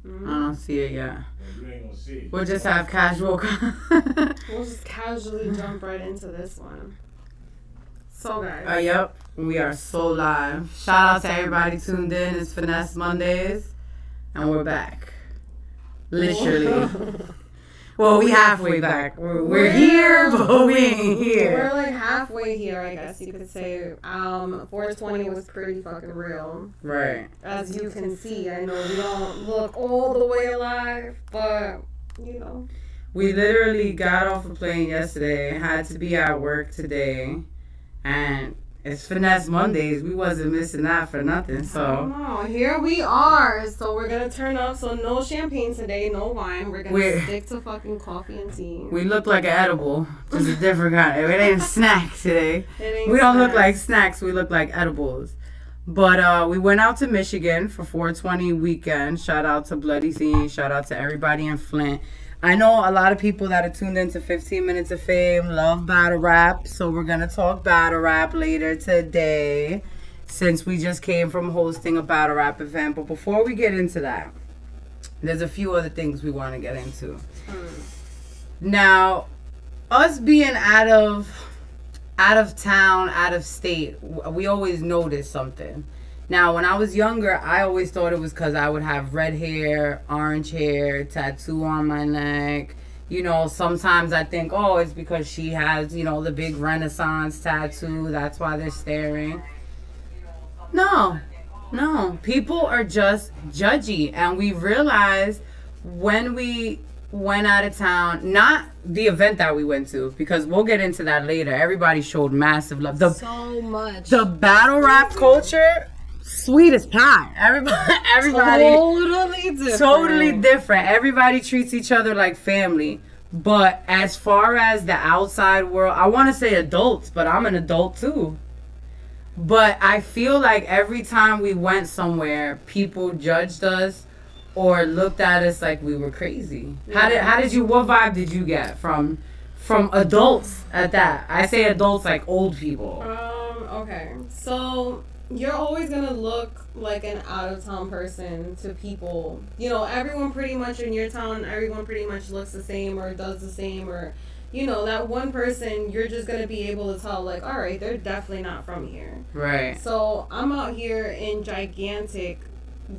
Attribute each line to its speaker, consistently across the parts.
Speaker 1: I don't see it yet.
Speaker 2: You ain't gonna see it.
Speaker 1: We'll just have casual.
Speaker 3: We'll just casually jump right into this one. So, guys.
Speaker 1: Yep. We are so live. Shout out to everybody tuned in. It's Finesse Mondays. And we're back. Literally. Well, we halfway back. We're here, but we ain't here.
Speaker 3: We're like halfway here, I guess you could say. 420 was pretty fucking real.
Speaker 1: Right.
Speaker 3: As you can see, I know we don't look all the way alive, but, you know.
Speaker 1: We literally got off a plane yesterday, had to be at work today, and it's Finesse Mondays. We wasn't missing that for nothing, so.
Speaker 3: No, here we are. So we're going to turn up. So no champagne today, no wine. We're going to stick to fucking coffee and tea.
Speaker 1: We look like an edible, just a different kind. It ain't snack today.
Speaker 3: We
Speaker 1: don't look like snacks. We look like edibles. But we went out to Michigan for 420 weekend. Shout out to Bloody Scene. Shout out to everybody in Flint. I know a lot of people that are tuned into 15 Minutes of Fame love battle rap, so we're going to talk battle rap later today since we just came from hosting a battle rap event. But before we get into that, there's a few other things we want to get into. Now, us being out of town, out of state, we always notice something. Now, when I was younger, I always thought it was because I would have red hair, orange hair, tattoo on my neck. You know, sometimes I think, oh, it's because she has, you know, the big Renaissance tattoo. That's why they're staring. No. People are just judgy. And we realized when we went out of town, not the event that we went to, because we'll get into that later. Everybody showed massive love.
Speaker 3: So much.
Speaker 1: The battle rap culture... Sweet as pie. Everybody totally different. Everybody treats each other like family. But as far as the outside world, I want to say adults, but I'm an adult too. But I feel like every time we went somewhere, people judged us or looked at us like we were crazy.
Speaker 3: Yeah.
Speaker 1: What vibe did you get from adults at that? I say adults like old people.
Speaker 3: Okay. So you're always going to look like an out-of-town person to people. You know, everyone pretty much in your town, everyone pretty much looks the same or does the same. Or, you know, that one person, you're just going to be able to tell, like, all right, they're definitely not from here.
Speaker 1: Right.
Speaker 3: So I'm out here in gigantic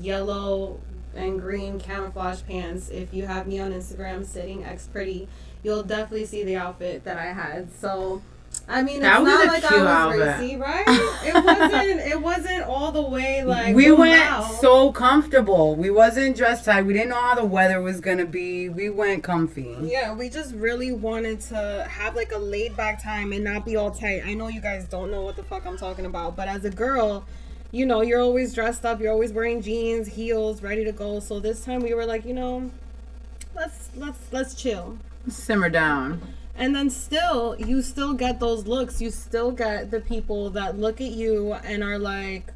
Speaker 3: yellow and green camouflage pants. If you have me on Instagram sitting pretty, you'll definitely see the outfit that I had. So... I mean, it's not like I was racy, right? It wasn't all the way like...
Speaker 1: We went so comfortable. We wasn't dressed tight. We didn't know how the weather was going to be. We went comfy.
Speaker 3: Yeah, we just really wanted to have like a laid back time and not be all tight. I know you guys don't know what the fuck I'm talking about, but as a girl, you know, you're always dressed up. You're always wearing jeans, heels, ready to go. So this time we were like, you know, let's chill.
Speaker 1: Simmer down.
Speaker 3: And then you still get those looks. You still get the people that look at you and are like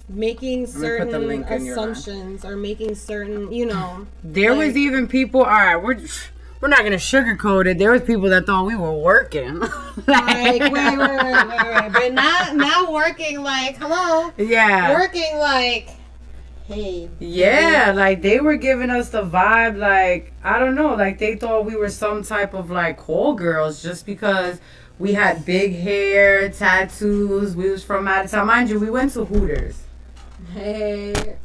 Speaker 3: making certain assumptions or making certain, you know.
Speaker 1: There was even people, all right, we're not going to sugarcoat it. There was people that thought we were working.
Speaker 3: Like, wait. But not working like, hello.
Speaker 1: Yeah.
Speaker 3: Working like... Hey.
Speaker 1: Yeah, like they were giving us the vibe like, I don't know, like they thought we were some type of like call girls just because we had big hair, tattoos, we was from out of town. Mind you, we went to Hooters.
Speaker 3: Hey.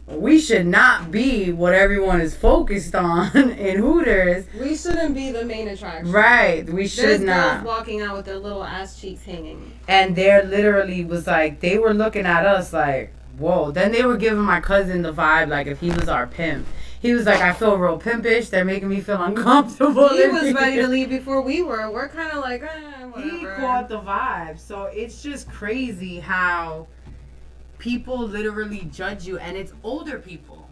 Speaker 1: We should not be what everyone is focused on in Hooters.
Speaker 3: We shouldn't be the main attraction.
Speaker 1: Right, we should not.
Speaker 3: There's girls walking out with their little ass cheeks hanging.
Speaker 1: And there literally was like, they were looking at us like, whoa. Then they were giving my cousin the vibe like if he was our pimp. He was like, I feel real pimpish. They're making me feel uncomfortable.
Speaker 3: He was ready to leave before we were. We're kind of like, whatever.
Speaker 1: He caught the vibe. So it's just crazy how people literally judge you. And it's older people.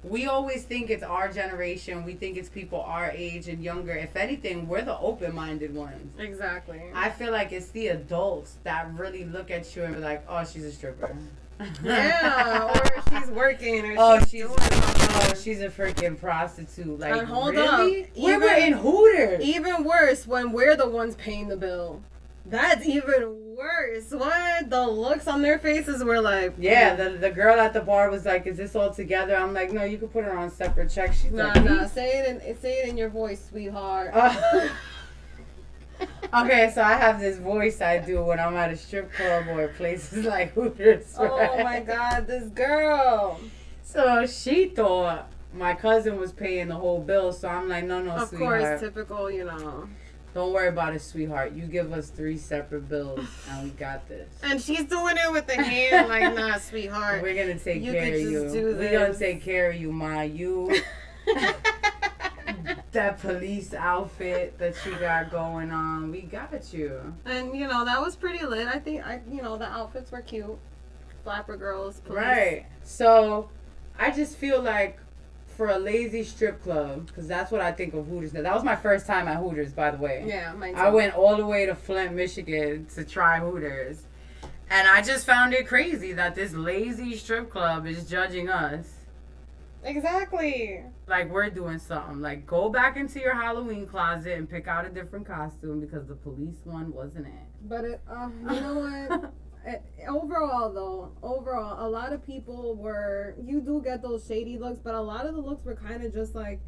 Speaker 1: We always think it's our generation. We think it's people our age and younger. If anything, we're the open-minded ones.
Speaker 3: Exactly.
Speaker 1: I feel like it's the adults that really look at you and be like, oh, she's a stripper.
Speaker 3: Yeah, or she's working, or she's
Speaker 1: she's a freaking prostitute. Like,
Speaker 3: and hold
Speaker 1: really?
Speaker 3: up,
Speaker 1: We're in Hooters.
Speaker 3: Even worse when we're the ones paying the bill. That's even worse. What? The looks on their faces were like...
Speaker 1: Yeah, the girl at the bar was like, is this all together? I'm like, no, you can put it on separate checks. She's like,
Speaker 3: nah, say it in your voice, sweetheart.
Speaker 1: Okay, so I have this voice I do when I'm at a strip club or places like Hooters. Right?
Speaker 3: Oh my God, this girl.
Speaker 1: So she thought my cousin was paying the whole bill, so I'm like, no,
Speaker 3: of
Speaker 1: sweetheart.
Speaker 3: Of course, typical, you know.
Speaker 1: Don't worry about it, sweetheart. You give us 3 separate bills, and we got this.
Speaker 3: And she's doing it with the hand, like, nah, sweetheart.
Speaker 1: We're gonna take care of you. We're gonna take care of you, Ma. You. That police outfit that she got going on, we got you.
Speaker 3: And you know that was pretty lit. I think the outfits were cute. Flapper girls, police.
Speaker 1: Right. So, I just feel like for a lazy strip club, because that's what I think of Hooters. That was my first time at Hooters, by the way.
Speaker 3: Yeah, mine too.
Speaker 1: I went all the way to Flint, Michigan to try Hooters, and I just found it crazy that this lazy strip club is judging us.
Speaker 3: Exactly.
Speaker 1: Like we're doing something. Like go back into your Halloween closet and pick out a different costume because the police one wasn't it.
Speaker 3: But you know what? Overall, a lot of people you do get those shady looks, but a lot of the looks were kind of just like,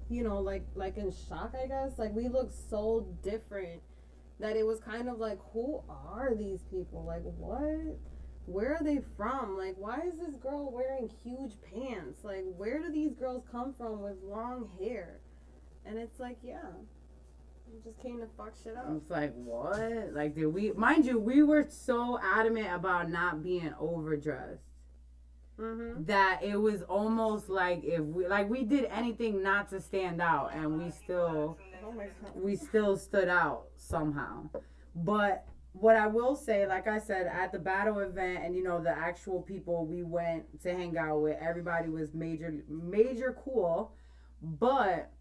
Speaker 3: you know, like in shock, I guess. Like we look so different that it was kind of like, who are these people? Like what? Where are they from? Like, why is this girl wearing huge pants? Like, where do these girls come from with long hair? And it's like, yeah, you just came to fuck shit up.
Speaker 1: It's like, what? Like, mind you, we were so adamant about not being overdressed. Mm-hmm. That it was almost like if we did anything not to stand out, and we still stood out somehow. But what I will say, like I said, at the battle event and, you know, the actual people we went to hang out with, everybody was major cool. But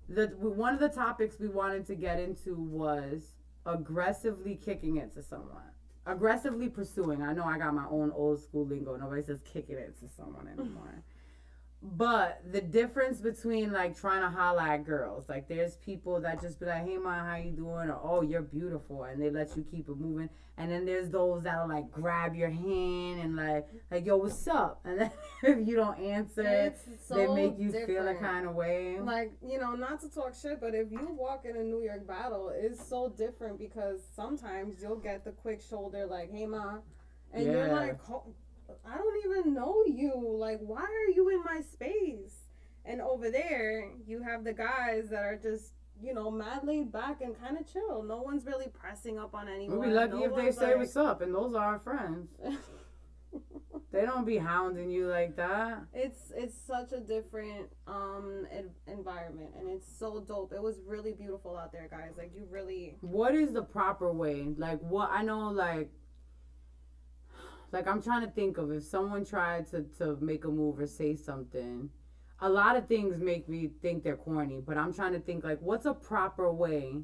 Speaker 1: one of the topics we wanted to get into was aggressively kicking it to someone. Aggressively pursuing. I know I got my own old school lingo. Nobody says kicking it to someone anymore. But the difference between like trying to holler at girls, like there's people that just be like, hey man, how you doing? Or oh, you're beautiful, and they let you keep it moving. And then there's those that'll like grab your hand and like yo, what's up? And then if you don't answer, they make you feel a kind of way.
Speaker 3: Like, you know, not to talk shit, but if you walk in a New York battle, it's so different because sometimes you'll get the quick shoulder like, hey ma, and you're like, I don't even know you. Like, why are you in my space? And over there, you have the guys that are just, you know, mad laid back and kind of chill. No one's really pressing up on anyone.
Speaker 1: We'll be lucky if they say what's up, and those are our friends. They don't be hounding you like that.
Speaker 3: It's such a different environment, and it's so dope. It was really beautiful out there, guys. Like, you really...
Speaker 1: What is the proper way? Like, what... I know, like I'm trying to think of if someone tried to make a move or say something. A lot of things make me think they're corny, but I'm trying to think like what's a proper way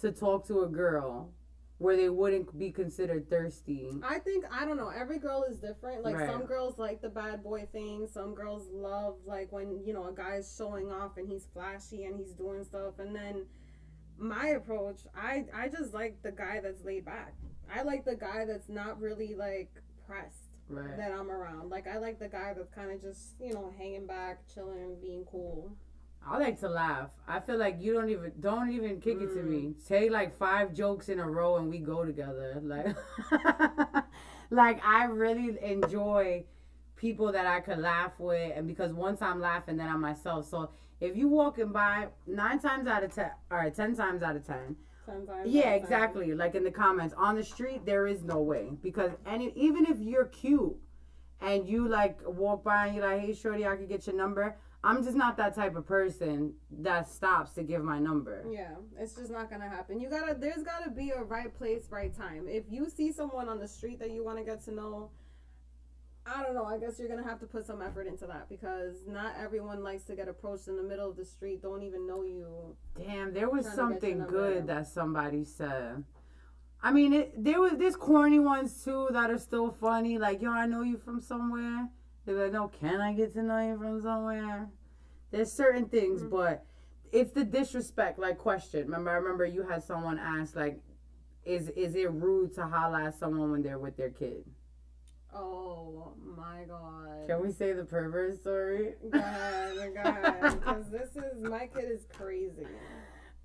Speaker 1: to talk to a girl where they wouldn't be considered thirsty.
Speaker 3: I don't know, every girl is different. Like some girls like the bad boy thing. Some girls love like when, you know, a guy's showing off and he's flashy and he's doing stuff. And then my approach, I just like the guy that's laid back. I like the guy that's not really like pressed that I'm around. Like I like the guy that's kind of just, you know, hanging back, chilling, being cool.
Speaker 1: I like to laugh. I feel like you don't even kick it to me. Say like 5 jokes in a row and we go together. Like like I really enjoy people that I could laugh with, and because once I'm laughing then I'm myself. So if you walking by 9 times out of 10 or 10 times out of 10, yeah, exactly. Like in the comments on the street, there is no way, because even if you're cute and you like walk by and you're like, hey shorty, I could get your number, I'm just not that type of person that stops to give my number.
Speaker 3: Yeah, it's just not gonna happen. There's gotta be a right place, right time. If you see someone on the street that you want to get to know, I don't know, I guess you're gonna have to put some effort into that, because not everyone likes to get approached in the middle of the street, don't even know you.
Speaker 1: Damn, there was something good that somebody said. I mean, there's corny ones too that are still funny. Like, yo, I know you from somewhere. They're like, no, can I get to know you from somewhere? There's certain things, but it's the disrespect, like, question. I remember you had someone ask, like, is it rude to holler at someone when they're with their kid?
Speaker 3: Oh my God.
Speaker 1: Can we say the pervert story?
Speaker 3: Go ahead. Because my kid is crazy.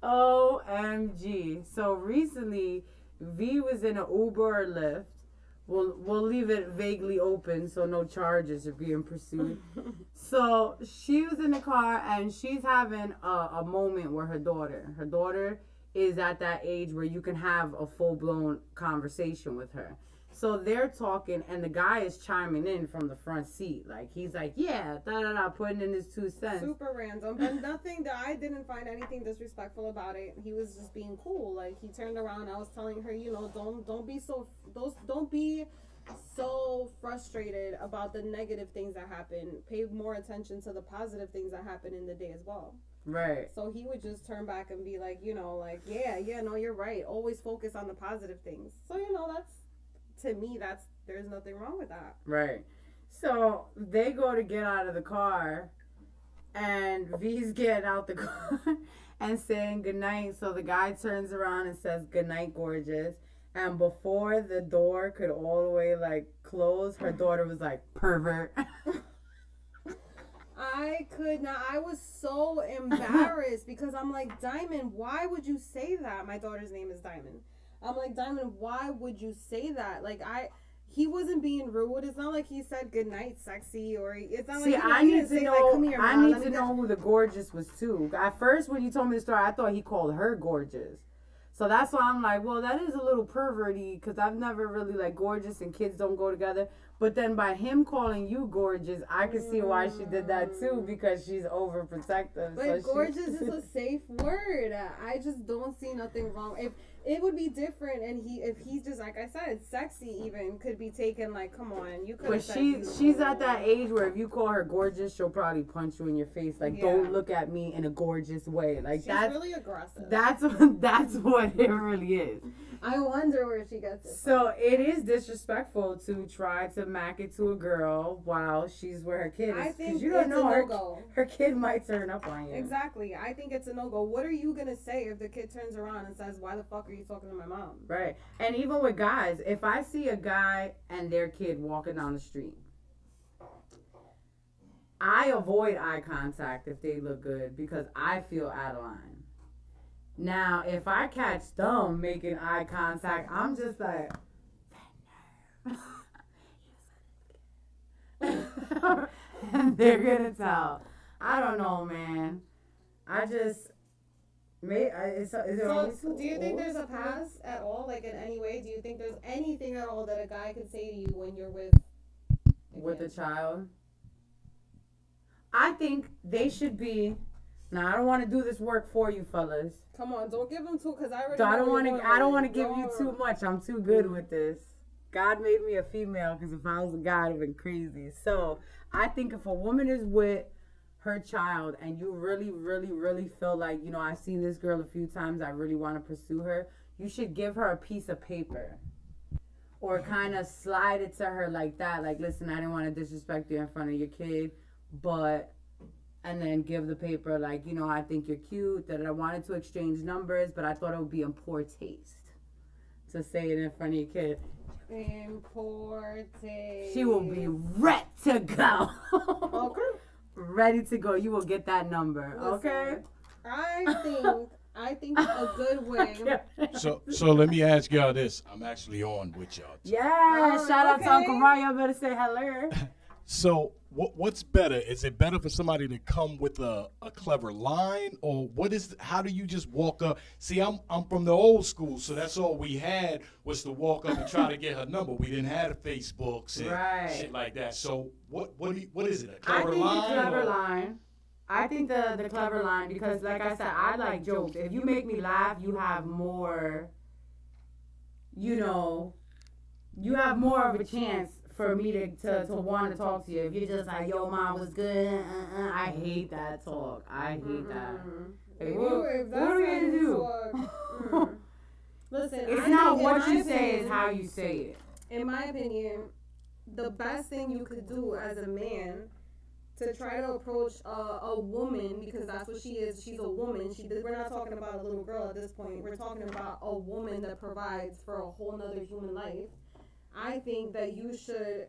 Speaker 1: OMG. So recently, V was in an Uber or Lyft. We'll leave it vaguely open so no charges are being pursued. So she was in the car and she's having a moment with her daughter. Her daughter is at that age where you can have a full-blown conversation with her. So they're talking and the guy is chiming in from the front seat. Like, he's like, yeah, da-da-da, putting in his 2 cents.
Speaker 3: Super random, but nothing that I didn't find anything disrespectful about it. He was just being cool. Like, he turned around, I was telling her, you know, don't be so frustrated about the negative things that happen. Pay more attention to the positive things that happen in the day as well.
Speaker 1: Right.
Speaker 3: So he would just turn back and be like, you know, like, yeah, no, you're right. Always focus on the positive things. So, you know, to me, there's nothing wrong with that.
Speaker 1: Right. So they go to get out of the car, and V's getting out the car and saying goodnight. So the guy turns around and says, "Goodnight, gorgeous." And before the door could all the way, like, close, her daughter was like, "Pervert."
Speaker 3: I could not. I was so embarrassed because I'm like, Diamond, why would you say that? My daughter's name is Diamond. I'm like, Diamond, why would you say that? Like, he wasn't being rude. It's not like he said good night, sexy, or it's not like
Speaker 1: I need to know.
Speaker 3: Like, come here,
Speaker 1: I
Speaker 3: Mom,
Speaker 1: need to know who the gorgeous was too. At first, when you told me the story, I thought he called her gorgeous. So that's why I'm like, well, that is a little perverty because I've never really, like, gorgeous and kids don't go together. But then by him calling you gorgeous, I can see why she did that too, because she's overprotective.
Speaker 3: But so gorgeous is a safe word. I just don't see nothing wrong. If it would be different, and if he's just, like I said, sexy even could be taken like, come on, you could.
Speaker 1: But she's at that age where if you call her gorgeous, she'll probably punch you in your face. Like, don't look at me in a gorgeous way. Like, she's
Speaker 3: really aggressive.
Speaker 1: That's what it really is.
Speaker 3: I wonder where she gets it.
Speaker 1: So it is disrespectful to try to mack it to a girl while she's with her kid.
Speaker 3: I think
Speaker 1: you don't
Speaker 3: it's
Speaker 1: know
Speaker 3: a no-go.
Speaker 1: Her kid might turn up on you.
Speaker 3: Exactly. I think it's a no-go. What are you going to say if the kid turns around and says, why the fuck are you talking to my mom?
Speaker 1: Right. And even with guys, if I see a guy and their kid walking down the street, I avoid eye contact if they look good because I feel out of line. Now, if I catch them making eye contact, I'm just like, and they're gonna tell. I don't know, man. I just do
Speaker 3: you think there's a pass at all, like in any way? Do you think there's anything at all that a guy could say to you when you're with
Speaker 1: a child? I think they should be. Now, I don't want to do this work for you, fellas.
Speaker 3: Come on, don't give them too, because I already.
Speaker 1: I don't want to give you too much. I'm too good with this. God made me a female, because if I was a guy, I'd have been crazy. So I think if a woman is with her child and you really, really, really feel like, you know, I've seen this girl a few times, I really want to pursue her, you should give her a piece of paper. Or kind of slide it to her like that. Like, listen, I didn't want to disrespect you in front of your kid, but... And then give the paper like, you know, I think you're cute, that I wanted to exchange numbers, but I thought it would be in poor taste to say it in front of your kid.
Speaker 3: In poor taste.
Speaker 1: She will be ready to go.
Speaker 3: Okay.
Speaker 1: Ready to go. You will get that number.
Speaker 3: Listen,
Speaker 1: okay?
Speaker 3: I think a good way.
Speaker 2: So let me ask y'all this. I'm actually on with y'all.
Speaker 1: Yeah, shout out to Uncle Mario. Better say hello.
Speaker 2: So what's better? Is it better for somebody to come with a clever line, or how do you just walk up? See, I'm from the old school, so that's all we had was to walk up and try to get her number. We didn't have Facebooks and shit like that. So what is it? A clever line?
Speaker 1: I think the clever line. I think the clever line, because like I said, I like jokes. If you make me laugh, you have more, you know, you have more of a chance for me to want to talk to you. If you're just like, yo, mom was good, I hate that talk. I hate that. Like, what are we going to do?
Speaker 3: Listen,
Speaker 1: it's not what you say, it's how you say it.
Speaker 3: In my opinion, the best thing you could do as a man to try to approach a woman, because that's what she is. She's a woman. We're not talking about a little girl at this point. We're talking about a woman that provides for a whole nother human life. I think that you should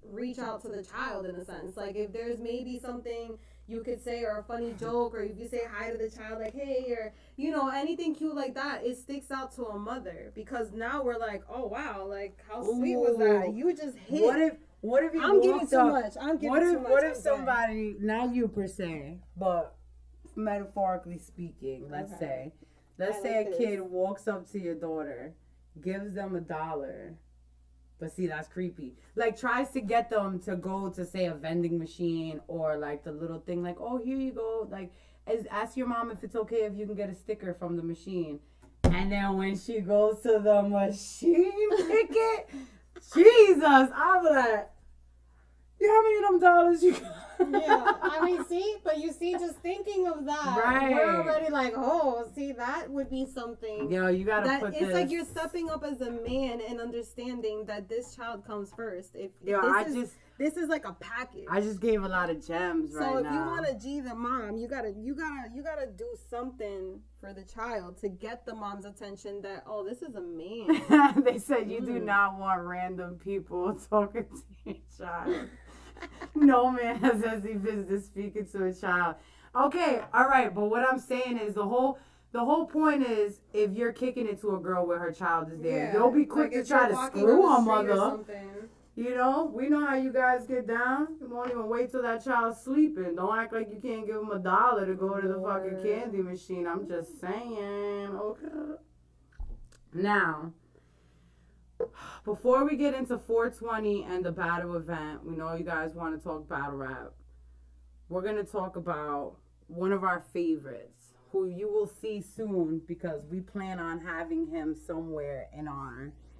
Speaker 3: reach out to the child in a sense. Like, if there's maybe something you could say, or a funny joke, or if you say hi to the child, like, hey, or, you know, anything cute like that, it sticks out to a mother, because now we're like, oh wow, like, how sweet was that? You just hit.
Speaker 1: What if you
Speaker 3: I'm giving too much.
Speaker 1: What if somebody, not you per se, but metaphorically speaking, let's say a kid walks up to your daughter, gives them $1. But see, that's creepy. Like, tries to get them to go to, say, a vending machine, or like the little thing, like, oh, here you go. Like, ask your mom if it's okay if you can get a sticker from the machine. And then when she goes to the machine ticket, Jesus, I'm like, how many of them dollars you got?
Speaker 3: Yeah, I mean, but you see, just thinking of that,
Speaker 1: right,
Speaker 3: we're already like, oh, see, that would be something.
Speaker 1: Yo, you gotta put
Speaker 3: it's like you're stepping up as a man and understanding that this child comes first. This is like a package.
Speaker 1: I just gave a lot of gems right now.
Speaker 3: So if you want to G the mom, you gotta do something for the child to get the mom's attention that, oh, this is a man.
Speaker 1: They said you do not want random people talking to your child. No man has any business speaking to a child. Okay, all right, but what I'm saying is the whole point is, if you're kicking it to a girl where her child is there, don't be quick to try to screw her mother. You know, we know how you guys get down. You won't even wait till that child's sleeping. Don't act like you can't give them $1 to go to the fucking candy machine. I'm just saying, okay. Now, before we get into 420 and the battle event, we know you guys want to talk battle rap. We're going to talk about one of our favorites, who you will see soon, because we plan on having him somewhere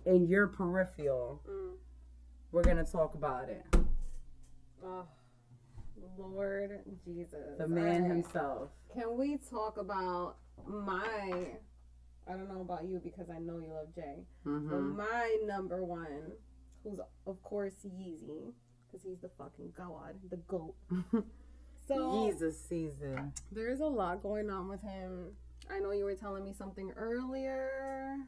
Speaker 1: in your peripheral. We're going to talk about it.
Speaker 3: Oh, Lord Jesus.
Speaker 1: The man himself.
Speaker 3: Can we talk about I don't know about you, because I know you love Jay, but my number one, who's of course Yeezy, because he's the fucking god, the GOAT. So
Speaker 1: Yeezus season.
Speaker 3: There's a lot going on with him. I know you were telling me something earlier,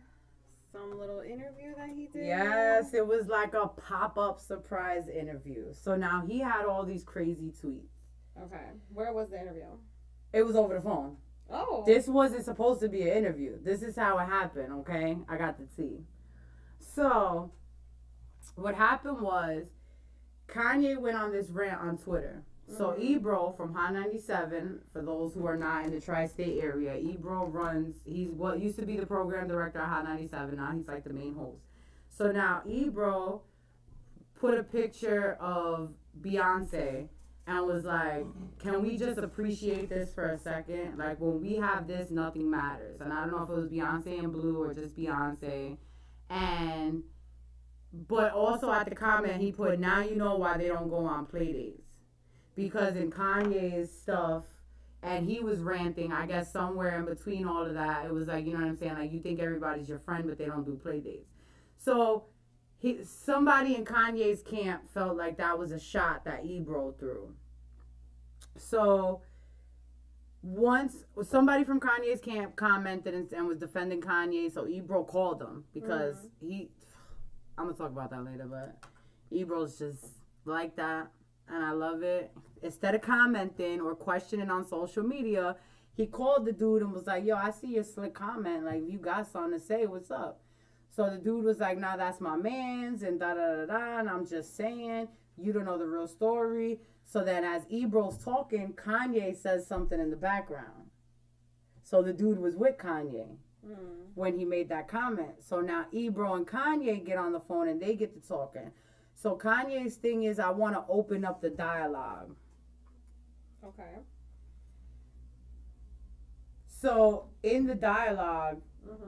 Speaker 3: some little interview that he did.
Speaker 1: Yes, it was like a pop-up surprise interview. So now he had all these crazy tweets.
Speaker 3: Okay, where was the interview?
Speaker 1: It was over the phone.
Speaker 3: Oh.
Speaker 1: This wasn't supposed to be an interview. This is how it happened, okay? I got the tea. So, what happened was, Kanye went on this rant on Twitter. So, Ebro from Hot 97, for those who are not in the tri-state area, Ebro he's what used to be the program director at Hot 97. Now he's like the main host. So, now Ebro put a picture of Beyonce and was like, can we just appreciate this for a second? Like, when we have this, nothing matters. And I don't know if it was Beyonce in blue or just Beyonce. But also at the comment, he put, now you know why they don't go on play dates. Because in Kanye's stuff, and he was ranting, I guess somewhere in between all of that, it was like, you know what I'm saying? Like, you think everybody's your friend, but they don't do play dates. So, somebody in Kanye's camp felt like that was a shot that Ebro threw. So, once somebody from Kanye's camp commented and was defending Kanye, so Ebro called him, because I'm going to talk about that later, but Ebro's just like that, and I love it. Instead of commenting or questioning on social media, he called the dude and was like, yo, I see your slick comment. Like, if you got something to say, what's up? So the dude was like, nah, that's my man's, and da-da-da-da, and I'm just saying, you don't know the real story. So then as Ebro's talking, Kanye says something in the background. So the dude was with Kanye when he made that comment. So now Ebro and Kanye get on the phone and they get to talking. So Kanye's thing is, I want to open up the dialogue.
Speaker 3: Okay.
Speaker 1: So in the dialogue,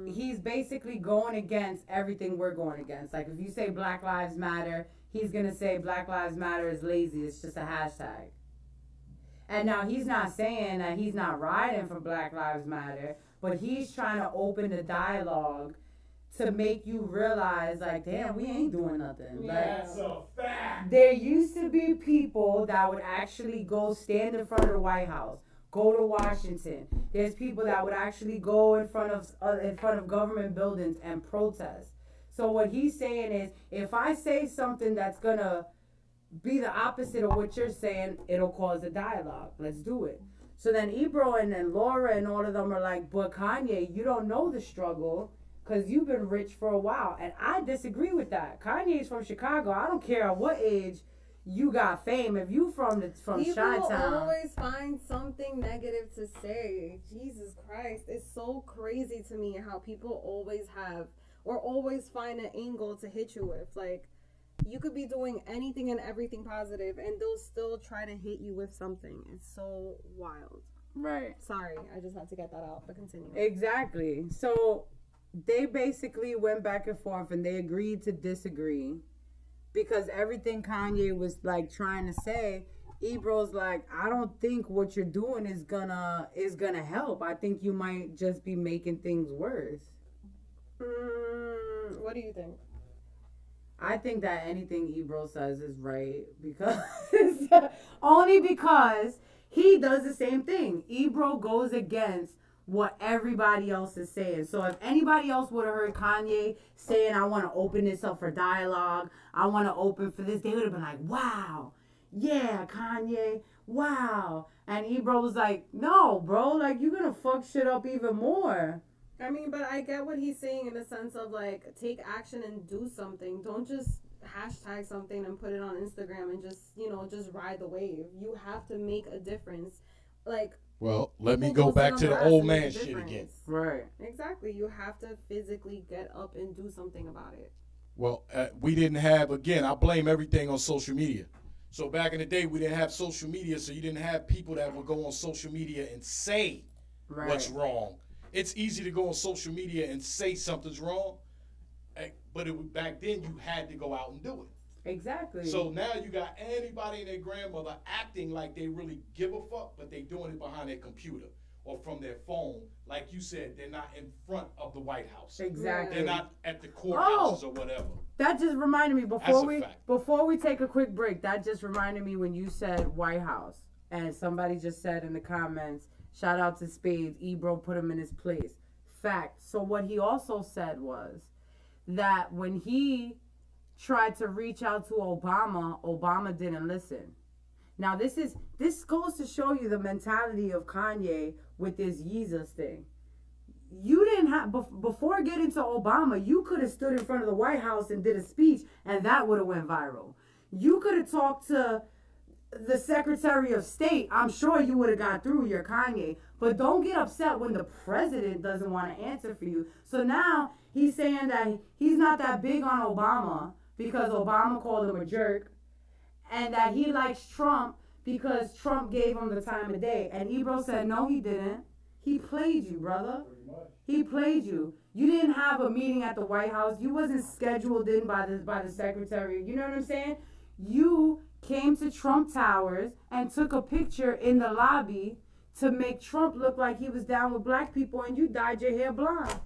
Speaker 1: he's basically going against everything we're going against. Like, if you say Black Lives Matter, he's going to say Black Lives Matter is lazy. It's just a hashtag. And now he's not saying that he's not riding for Black Lives Matter, but he's trying to open the dialogue to make you realize, like, damn, we ain't doing nothing.
Speaker 2: That's a fact.
Speaker 1: There used to be people that would actually go stand in front of the White House, go to Washington. There's people that would actually go in front of government buildings and protest. So what he's saying is, if I say something that's gonna be the opposite of what you're saying, it'll cause a dialogue. Let's do it. So then Ebro and then Laura and all of them are like, but Kanye, you don't know the struggle because you've been rich for a while. And I disagree with that. Kanye's from Chicago. I don't care at what age you got fame. If you from Chi-Town.
Speaker 3: People always find something negative to say. Jesus Christ. It's so crazy to me how people always have or always find an angle to hit you with. Like, you could be doing anything and everything positive and they'll still try to hit you with something. It's so wild.
Speaker 1: Right.
Speaker 3: Sorry, I just had to get that out, but continue.
Speaker 1: Exactly. So they basically went back and forth and they agreed to disagree because everything Kanye was like trying to say, Ebro's like, I don't think what you're doing is gonna help. I think you might just be making things worse.
Speaker 3: What do you think?
Speaker 1: I think that anything Ebro says is right because only because he does the same thing. Ebro goes against what everybody else is saying. So if anybody else would have heard Kanye saying, I want to open this up for dialogue, I want to open for this, they would have been like, wow, yeah, Kanye, wow. And Ebro was like, no, bro, like, you're going to fuck shit up even more.
Speaker 3: I mean, but I get what he's saying in the sense of, like, take action and do something. Don't just hashtag something and put it on Instagram and just, just ride the wave. You have to make a difference. Like,
Speaker 2: well, let me go back to the old man shit again.
Speaker 1: Right.
Speaker 3: Exactly. You have to physically get up and do something about it.
Speaker 2: Well, we didn't have, again, I blame everything on social media. So back in the day, we didn't have social media, so you didn't have people that would go on social media and say what's wrong. It's easy to go on social media and say something's wrong, but back then you had to go out and do it.
Speaker 1: Exactly.
Speaker 2: So now you got anybody and their grandmother acting like they really give a fuck, but they doing it behind their computer or from their phone. Like you said, they're not in front of the White House.
Speaker 1: Exactly.
Speaker 2: They're not at the courthouses or whatever.
Speaker 1: That just reminded me before we take a quick break. That just reminded me when you said White House, and somebody just said in the comments, shout out to Spades, Ebro put him in his place. Fact. So what he also said was that when he tried to reach out to Obama, Obama didn't listen. Now this goes to show you the mentality of Kanye with this Yeezus thing. You didn't have, before getting to Obama, you could have stood in front of the White House and did a speech and that would have went viral. You could have talked to the Secretary of State. I'm sure you would have got through your Kanye. But don't get upset when the president doesn't want to answer for you. So now he's saying that he's not that big on Obama because Obama called him a jerk, and that he likes Trump because Trump gave him the time of day. And Ebro said, no, he didn't. He played you, brother. He played you. You didn't have a meeting at the White House. You wasn't scheduled in by the secretary. You know what I'm saying? You came to Trump Towers and took a picture in the lobby to make Trump look like he was down with black people, and you dyed your hair blonde.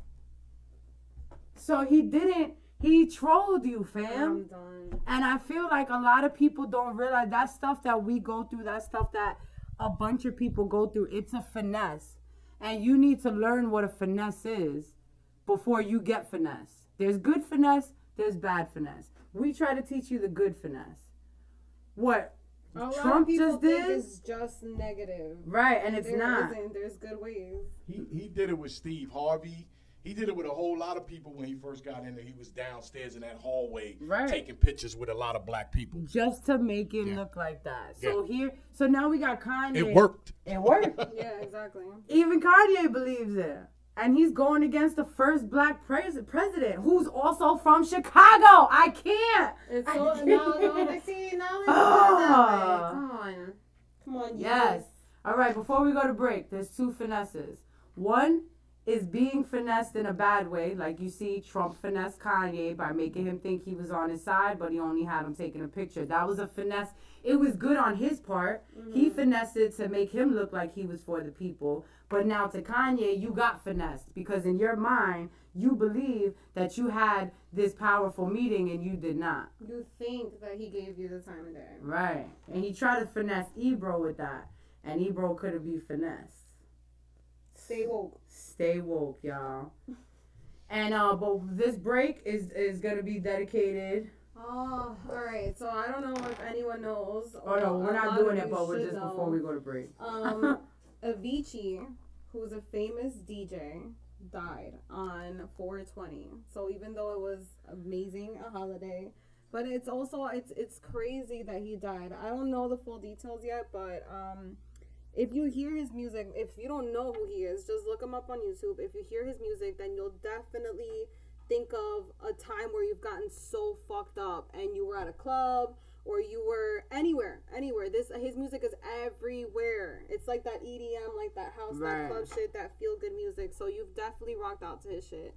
Speaker 1: So he trolled you, fam.
Speaker 3: I'm done.
Speaker 1: And I feel like a lot of people don't realize that stuff that we go through, that stuff that a bunch of people go through, it's a finesse. And you need to learn what a finesse is before you get finesse. There's good finesse, there's bad finesse. We try to teach you the good finesse. What Trump just did
Speaker 3: is just negative.
Speaker 1: Right, and it's not.
Speaker 3: There's good ways.
Speaker 2: He did it with Steve Harvey. He did it with a whole lot of people when he first got in there. He was downstairs in that hallway taking pictures with a lot of black people.
Speaker 1: Just to make it look like that. So now we got Kanye.
Speaker 2: It worked.
Speaker 1: It worked.
Speaker 3: Yeah, exactly.
Speaker 1: Even Kanye believes it. And he's going against the first black president, who's also from Chicago. I can't.
Speaker 3: It's so, Come on.
Speaker 1: Yes. All right, before we go to break, there's two finesses. One is being finessed in a bad way. Like you see Trump finesse Kanye by making him think he was on his side, but he only had him taking a picture. That was a finesse. It was good on his part. Mm-hmm. He finessed it to make him look like he was for the people. But now to Kanye, you got finessed because in your mind, you believe that you had this powerful meeting and you did not.
Speaker 3: You think that he gave you the time of day.
Speaker 1: Right. And he tried to finesse Ebro with that. And Ebro couldn't be finessed.
Speaker 3: Stay woke.
Speaker 1: Stay woke, y'all. And but this break is gonna be dedicated.
Speaker 3: Oh, all right. So I don't know if anyone knows.
Speaker 1: Oh no, we're not doing it, but we're just before we go to break.
Speaker 3: Avicii, who's a famous DJ, died on 4/20. So even though it was amazing, a holiday, but it's also it's crazy that he died. I don't know the full details yet, but if you hear his music, if you don't know who he is, just look him up on YouTube. If you hear his music, then you'll definitely think of a time where you've gotten so fucked up and you were at a club or you were anywhere. His music is everywhere. It's like that EDM, like that house, that club shit, that feel good music. So you've definitely rocked out to his shit.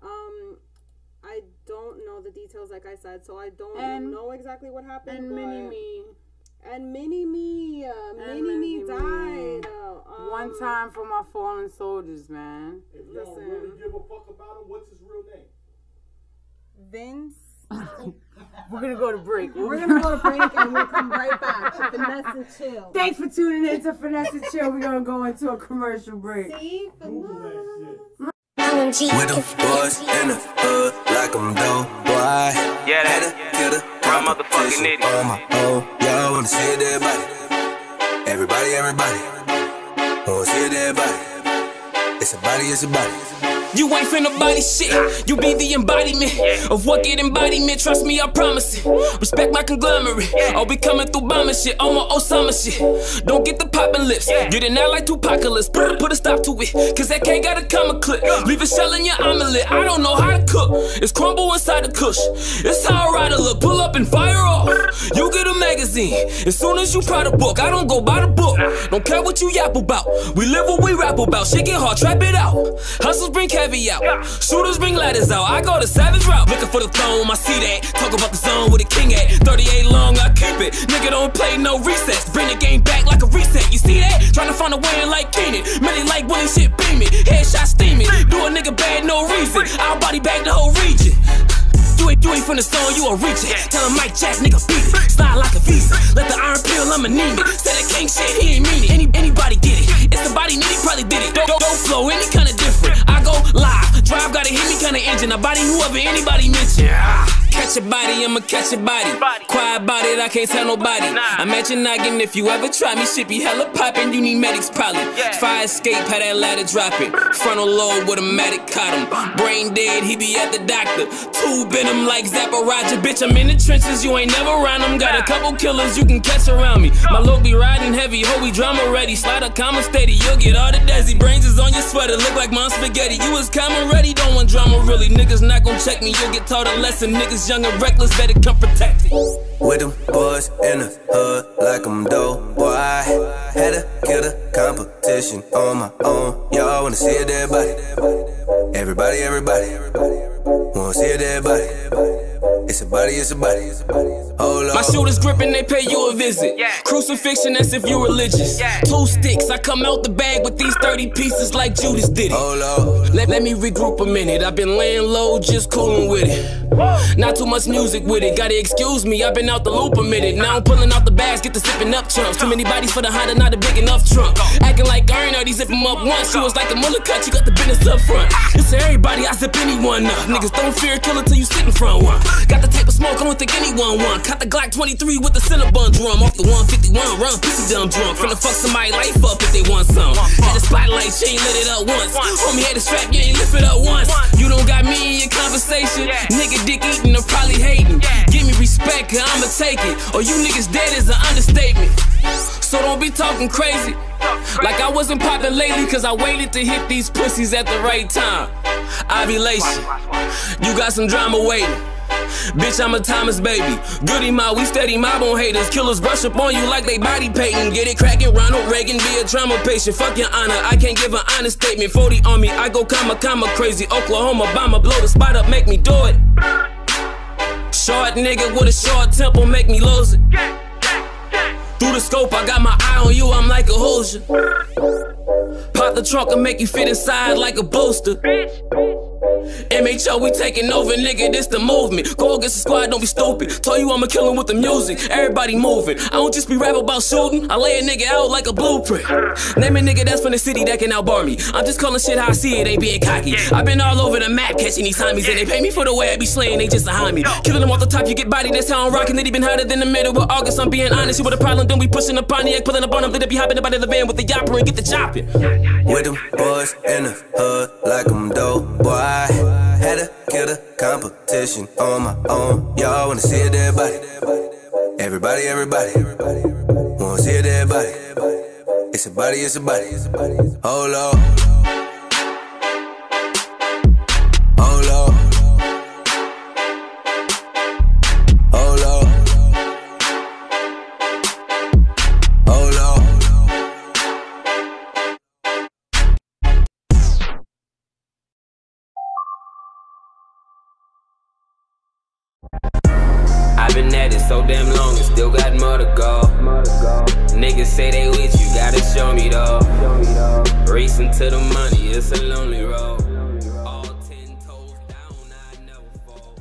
Speaker 3: I don't know the details, like I said, so I don't know exactly what happened.
Speaker 1: And Mini-Me.
Speaker 3: And Mini-Me died.
Speaker 1: One time for my fallen soldiers, man.
Speaker 2: If y'all really give a fuck about him, what's his real name?
Speaker 3: Vince.
Speaker 1: We're gonna go to break.
Speaker 3: We're gonna go to break and we'll come right back to Finesse and Chill.
Speaker 1: Thanks for tuning in to Finesse and Chill. We're gonna go into a commercial break.
Speaker 3: See?
Speaker 4: With them boys in the hood, like I'm dope, boy.
Speaker 5: Yeah,
Speaker 4: had to kill the
Speaker 5: motherfucking nitty
Speaker 4: on my own. Y'all wanna see it, everybody. Everybody. Wanna see it, everybody. It's a body.
Speaker 6: You ain't finna body shit. You be the embodiment of what get embodiment. Trust me, I promise it. Respect my conglomerate. I'll be coming through bombing shit on my Osama shit. Don't get the poppin' lips. Get it out like Tupacalypse. Put a stop to it, cause that can't gotta come a clip. Leave a shell in your omelet. I don't know how to cook. It's crumble inside the kush. It's how I ride a look. Pull up and fire off. You get a magazine as soon as you try to book. I don't go by the book. Don't care what you yap about. We live what we rap about. Shit get hard, trap it out. Hustles bring caveat. Shooters bring ladders out. I go the savage route. Looking for the throne, I see that. Talk about the zone with the king at. 38 long, I keep it. Nigga don't play no recess. Bring the game back like a reset. You see that? Trying to find a way in like Keenan. Many like Willie shit beaming. Headshot steaming. Do a nigga bad, no reason. I'll body bag the whole region. You ain't from the zone, you a reach it. Tell him Mike Jack, nigga beat it. Slide like a visa. Let the iron peel, I'm anemic. Said that king shit, he ain't mean it. Anybody get it. It's the body nitty, probably did it. Don't flow, any kinda different. I go live. Drive gotta hit me kinda engine. I body whoever anybody mention. Catch a body, I'ma catch a body. Quiet about it, I can't tell nobody. I'm at your noggin, if you ever try me, shit be hella poppin'. You need medics probably. Fire escape, had that ladder dropping. Frontal lobe with a matic caught him. Brain dead, he be at the doctor. Tube in him like Zapparaja. Bitch, I'm in the trenches, you ain't never around them. Got a couple killers you can catch around me. My low be riding heavy, holy drama ready. Slide a comma steady, you'll get all the desi. Brains is on your sweater, look like mom spaghetti. You was coming ready, don't want drama really. Niggas not gon' check me, you'll get taught a lesson. Niggas young and reckless, better come protected.
Speaker 4: With them boys in the hood, like I'm dope, boy. Had to kill the competition on my own. Y'all wanna see it, everybody. Wanna see it, everybody. It's a body. Hold on.
Speaker 6: My shooters gripping, they pay you a visit. Crucifixion, that's if you religious. 2 sticks, I come out the bag with these 30 pieces like Judas did it.
Speaker 4: Hold on.
Speaker 6: Let me regroup a minute. I've been laying low, just cooling with it. Not too much music with it. Gotta excuse me, I've been out the loop a minute. Now I'm pulling out the bags, get the sipping up chunks. Too many bodies for the Honda, not a big enough trunk. Acting like Ernie, he zip him up once. She was like a mullet cut, you got the business up front. It's everybody, I zip anyone up. Niggas don't fear a killer till you sit in front one. Got the type of smoke, I don't think anyone won. Caught the Glock 23 with the Cinnabon drum. Off the 151, run, pissy dumb drunk. Finna fuck somebody life up if they want some. Had the spotlight, she ain't lit it up once. Homie had the strap, you ain't lift it up once. You don't got me in your conversation. Nigga dick eating or probably hating. Give me respect, cause I'ma take it. Or you niggas dead is an understatement. So don't be talking crazy. Like I wasn't popping lately, cause I waited to hit these pussies at the right time. Ovulation. You got some drama waiting. Bitch, I'm a Thomas baby. Goody mob, we steady mob on haters. Killers brush up on you like they body painting. Get it crackin', Ronald Reagan, be a trauma patient. Fuck your honor, I can't give an honest statement. 40 on me, I go comma crazy. Oklahoma, Obama, blow the spot up, make me do it. Short nigga with a short temple, make me lose it. Through the scope, I got my eye on you, I'm like a Hoosier. Pop the trunk and make you fit inside like a booster. MHO, we taking over, nigga, this the movement. Go against the squad, don't be stupid. Told you I'ma kill him with the music. Everybody moving. I don't just be rapping about shooting. I lay a nigga out like a blueprint. Name a nigga that's from the city that can outbar me. I'm just calling shit how I see it, ain't being cocky. I've been all over the map catching these homies, and they pay me for the way I be slaying, they just behind me. Killing them off the top, you get body, that's how I'm rocking. It even hotter than the middle of August, I'm being honest. You with a problem, then we pushing the Pontiac, pulling up on them, then they be hopping about the van with the yopper and get the chopping.
Speaker 4: With them boys in the hood like I'm dope, boy. I had to kill the competition on my own. Y'all wanna see a dead body? Everybody, everybody wanna see a dead body. It's a body, it's a body. Hold on. Hold on. Hold on. Hold on.
Speaker 6: I've been at it so damn long and still got more to go. Niggas say they with you, gotta show me though. Racing to the money, it's a lonely road. All 10 toes down, I never fall.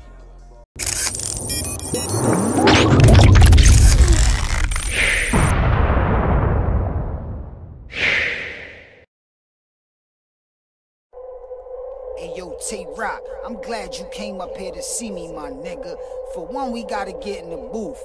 Speaker 5: Hey yo, Tay-Rock, I'm glad you came up here to see me, my nigga. For one, we gotta get in the booth.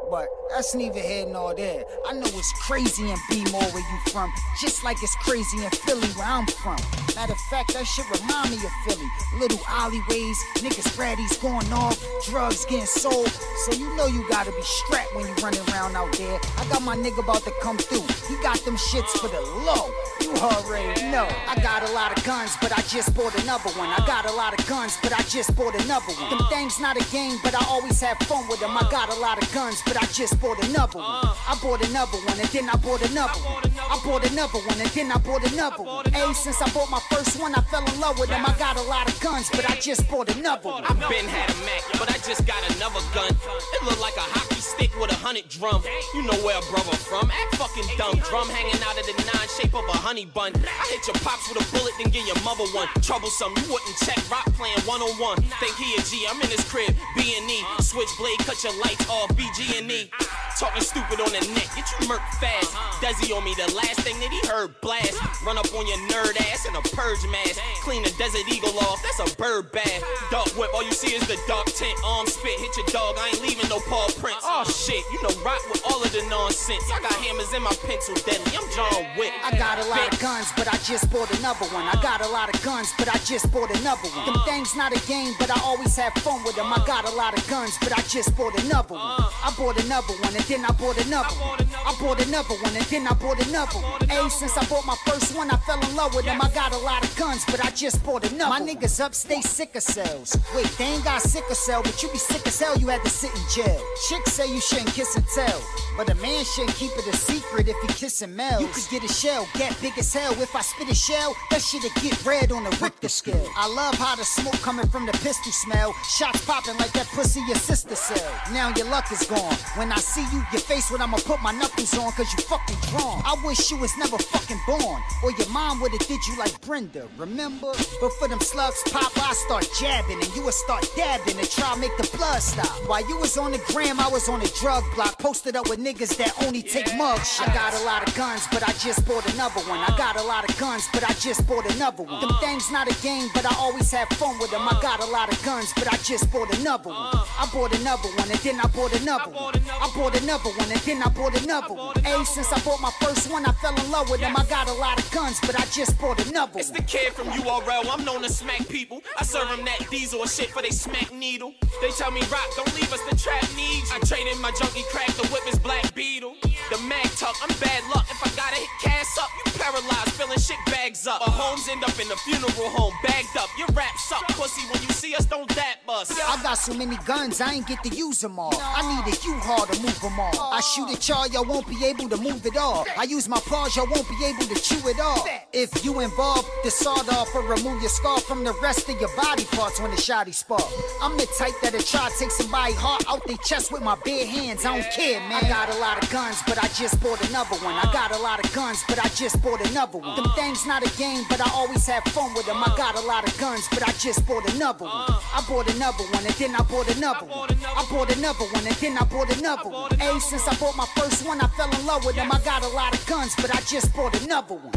Speaker 5: But that's neither here nor there. I know it's crazy in B-More where you from, just like it's crazy in Philly where I'm from. Matter of fact, that shit remind me of Philly. Little alleyways, niggas ratties going off, drugs getting sold. So you know you gotta be strapped when you running around out there. I got my nigga about to come through. He got them shits for the low. You already know. I got a lot of guns, but I just bought another one. I got a lot of guns, but I just bought another one. Them things not a game, but I always have fun with them. I got a lot of guns, but I just bought another one. I bought another one, and then I bought another one. I bought another one, and then I bought another one. Hey, since I bought my first one, I fell in love with them. I got a lot of guns, but I just bought another one.
Speaker 6: I've been had a Mac, but I just got another gun. It look like a hockey stick with 100 drum. You know where a brother from? Act fucking dumb. Drum hanging out of the 9 shape of a honey bun. I hit your pops with a bullet, then give your mother one. Troublesome, you wouldn't check Rock playing 1-on-1. Think he a G, I'm in his crib, B&E. Switchblade, cut your lights off, BG&E. Talking stupid on the neck, get you murked fast. Desi on me, the last thing that he heard blast. Run up on your nerd ass in a purge mask. Clean the Desert Eagle off, that's a bird bath. Dark whip, all you see is the dark tint. Arm spit, hit your dog, I ain't leaving no paw prints. Oh shit, you know rock with all of the nonsense. I got hammers in my pencil deadly, I'm John Wick.
Speaker 5: I got a lot of guns, but I just bought another one. I got a lot of guns, but I just bought another one. Them things not a game, but I always have fun with them. I got a lot of guns, but I just bought another one. I bought another one, and then I bought another one. I bought another one, and then I bought another one. Hey, since I bought my first one, I fell in love with them. I got a lot of guns, but I just bought another one. My niggas upstate sicker cells. Wait, they ain't got sicker cell, but you be sick as hell, you had to sit in jail. Chicks say you shouldn't kiss and tell, but a man shouldn't keep it a secret if he kissing Mel. You could get a shell, get big as hell. If I spit a shell, that shit'll get red on the Richter scale. I love how the smoke coming from the pistol smell. Shots popping like that pussy your sister sell. Now your luck is gone. When I see you, your face when I'ma put my knuckles on, cause you fucking drawn. I wish you was never fucking born, or your mom would've did you like Brenda, remember? But for them slugs pop, I start jabbing, and you would start dabbing and try to make the blood stop. While you was on the gram, I was on the drug block, posted up with niggas that only take mugshots. I got a lot of guns, but I just bought another one. I got a lot of guns, but I just bought another one. Them things not a game, but I always have fun with them. I got a lot of guns, but I just bought another one. I bought another one, and then I bought another one. I bought another one, and then I bought another one. Hey, since I bought my first one, I fell in love with them. I got a lot of guns, but I just bought another one.
Speaker 6: It's the kid from URL, I'm known to smack people. I serve them that diesel or shit for they smack needle. They tell me, Rock, don't leave us, the trap needs you. I traded my junkie crack, the whip is Black Beetle. The mag tuck, I'm bad luck. If I gotta hit cash up, you paralyzed, filling shit bags up. Our homes end up in the funeral home, bagged up. Your rap suck, pussy, when you see us, don't dap us.
Speaker 7: us.
Speaker 5: I got so many guns, I ain't get to use them all. I need a U-Haul to move them all. I shoot at y'all won't be able to move it all. I use my paws, y'all won't be able to chew it all. If you involved, the sawed off or remove your scar from the rest of your body parts when the shotty spark. I'm the type that'll try to take somebody's heart out their chest with my bare hands. I don't care, man. I got a lot of guns, but I just bought another one. I got a lot of guns, but I just bought another one. Them things not a game, but I always have fun with them. I got a lot of guns, but I just bought another one. I bought another one, and then I bought another one. I bought another one, and then I bought another one. Hey, since I bought my first one, I fell in love with them. I got a lot of guns, but I just bought another one.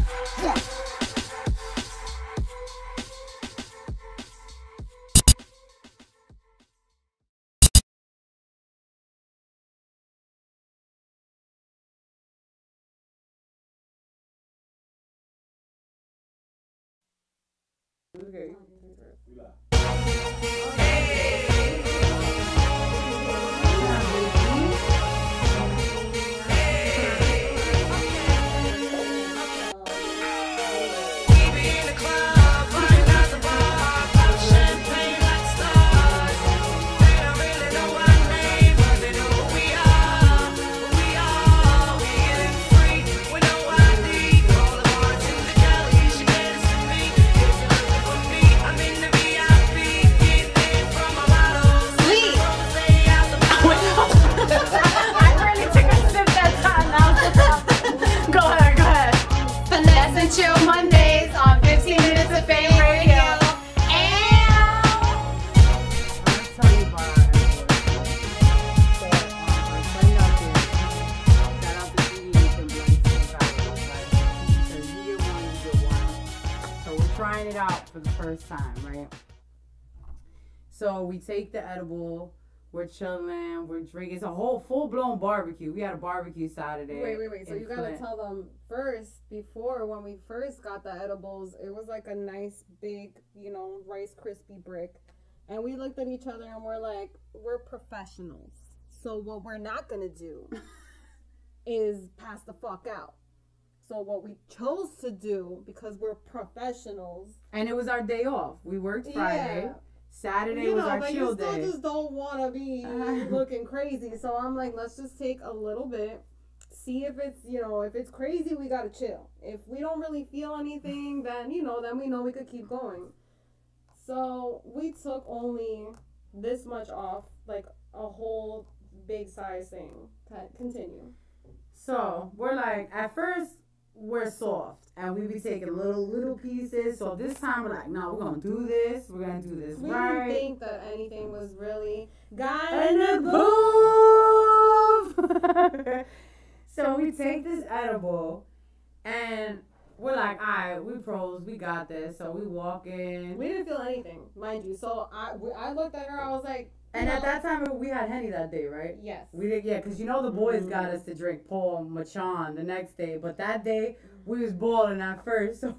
Speaker 1: Okay.
Speaker 3: Chill Mondays on 15 Minutes of Fame Radio.
Speaker 1: So we're trying it out for the first time, right? So we take the edible, we're chilling, we're drinking. It's a whole full-blown barbecue. We had a barbecue Saturday.
Speaker 3: Wait. So you gotta tell them first, before, when we first got the edibles, it was like a nice big, Rice Krispie brick. And we looked at each other and we're like, we're professionals. So what we're not gonna do is pass the fuck out. So what we chose to do, because we're professionals.
Speaker 1: And it was our day off. We worked Friday. Yeah. Saturday was our chill day.
Speaker 3: You still just don't want to be looking crazy. So I'm like, let's just take a little bit. See if it's, if it's crazy, we got to chill. If we don't really feel anything, then, then we know we could keep going. So we took only this much off, like a whole big size thing. Continue.
Speaker 1: So we're like, at first, we're soft. And we be taking little pieces. So this time we're like, no, we're going to do this. We're going to do this
Speaker 3: we
Speaker 1: right.
Speaker 3: We didn't think that anything was really
Speaker 1: gonna move. So we take this edible and we're like, all right, we pros, we got this. So we walk in.
Speaker 3: We didn't feel anything, mind you. So I looked at her, I was like.
Speaker 1: And at that time, we had Henny that day, right?
Speaker 3: Yes.
Speaker 1: We did, yeah, because the boys got us to drink Paul Machan the next day. But that day, we was balling at first. So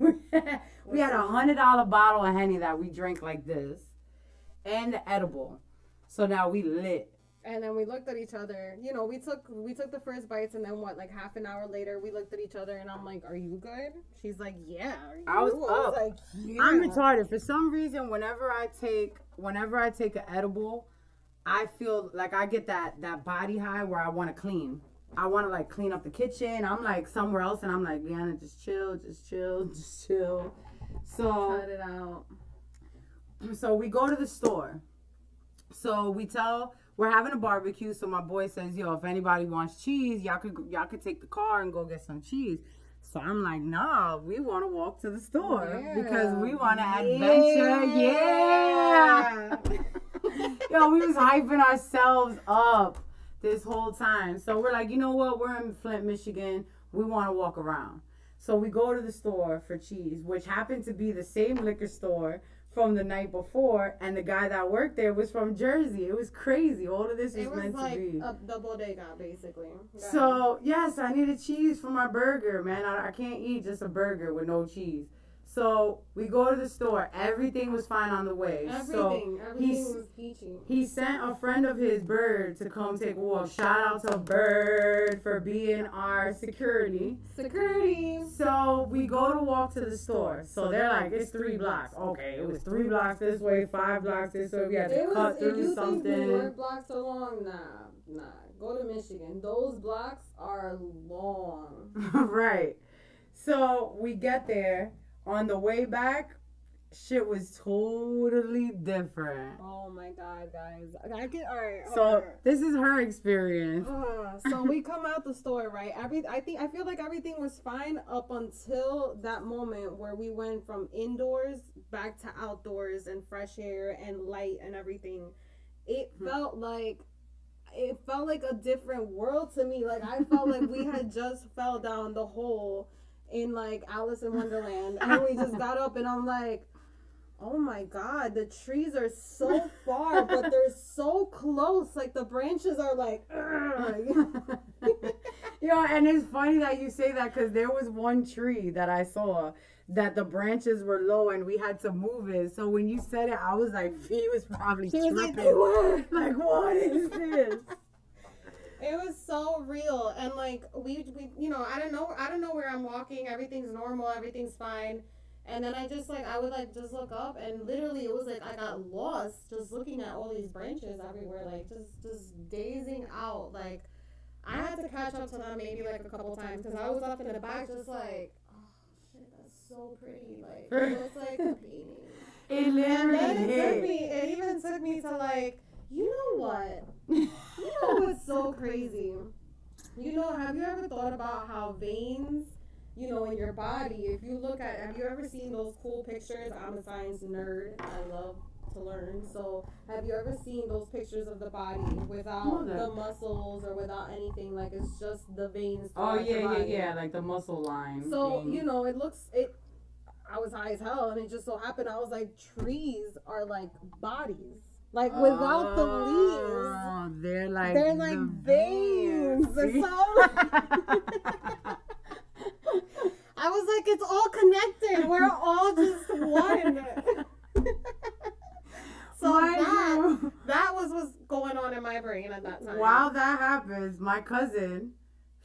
Speaker 1: we had a $100 bottle of Henny that we drank like this. And the edible. So now we lit.
Speaker 3: And then we looked at each other. We took the first bites, and then like half an hour later, we looked at each other, and I'm like, "Are you good?" She's like, "Yeah."
Speaker 1: I was up.
Speaker 3: Like, yeah.
Speaker 1: I'm retarded. For some reason, whenever I take an edible, I feel like I get that body high where I want to clean. I want to like clean up the kitchen. I'm like somewhere else, and I'm like, Liana, just chill. So
Speaker 3: cut it out.
Speaker 1: So we go to the store. So we're having a barbecue. So my boy says, yo, if anybody wants cheese, y'all could take the car and go get some cheese. So I'm like, nah, we want to walk to the store because we want to adventure. Yeah. Yo, we was hyping ourselves up this whole time. So we're like, you know what? We're in Flint, Michigan. We want to walk around. So we go to the store for cheese, which happened to be the same liquor store from the night before, and the guy that worked there was from Jersey. It was crazy. All of this was meant
Speaker 3: like
Speaker 1: to be.
Speaker 3: The bodega, basically.
Speaker 1: So, yes, I needed cheese for my burger, man. I can't eat just a burger with no cheese. So we go to the store. Everything was fine on the way.
Speaker 3: Everything was peachy.
Speaker 1: He sent a friend of his, Bird, to come take a walk. Shout out to Bird for being our security. So we go to walk to the store. So they're like, it's 3 blocks. Okay, it was 3 blocks this way, 5 blocks this way. We had to cut through something.
Speaker 3: If you think New York blocks are long, nah. Go to Michigan. Those blocks are long.
Speaker 1: Right. So we get there. On the way back, shit was totally different.
Speaker 3: Oh my god, guys! Alright.
Speaker 1: So this is her experience.
Speaker 3: So we come out the store, right? I feel like everything was fine up until that moment where we went from indoors back to outdoors and fresh air and light and everything. It felt like a different world to me. Like I felt like we had just fell down the hole in like Alice in Wonderland, and we just got up, and I'm like, oh my god, the trees are so far, but they're so close. Like the branches are like,
Speaker 1: and it's funny that you say that because there was one tree that I saw that the branches were low and we had to move it. So when you said it, I was like, he was probably tripping. Like, what is this?
Speaker 3: It was so real, and like we I don't know where I'm walking. Everything's normal, everything's fine, and then I would just look up, and literally it was like I got lost just looking at all these branches everywhere, like just dazing out. Like I had to catch up to them maybe like a couple times because I was up in the back just like, oh shit, that's so pretty. Like it looks like a painting.
Speaker 1: It literally
Speaker 3: it even took me to like, you know what? You know what's so crazy? Have you ever thought about how veins, in your body, have you ever seen those cool pictures? I'm a science nerd. I love to learn. So have you ever seen those pictures of the body without the muscles or without anything? Like it's just the veins.
Speaker 1: Oh, yeah. Like the muscle line.
Speaker 3: So, I was high as hell, and it just so happened I was like, trees are like bodies. Like without the leaves,
Speaker 1: they're like
Speaker 3: veins. So I was like, it's all connected. We're all just one. So that was what's going on in my brain at that time.
Speaker 1: While that happens, my cousin,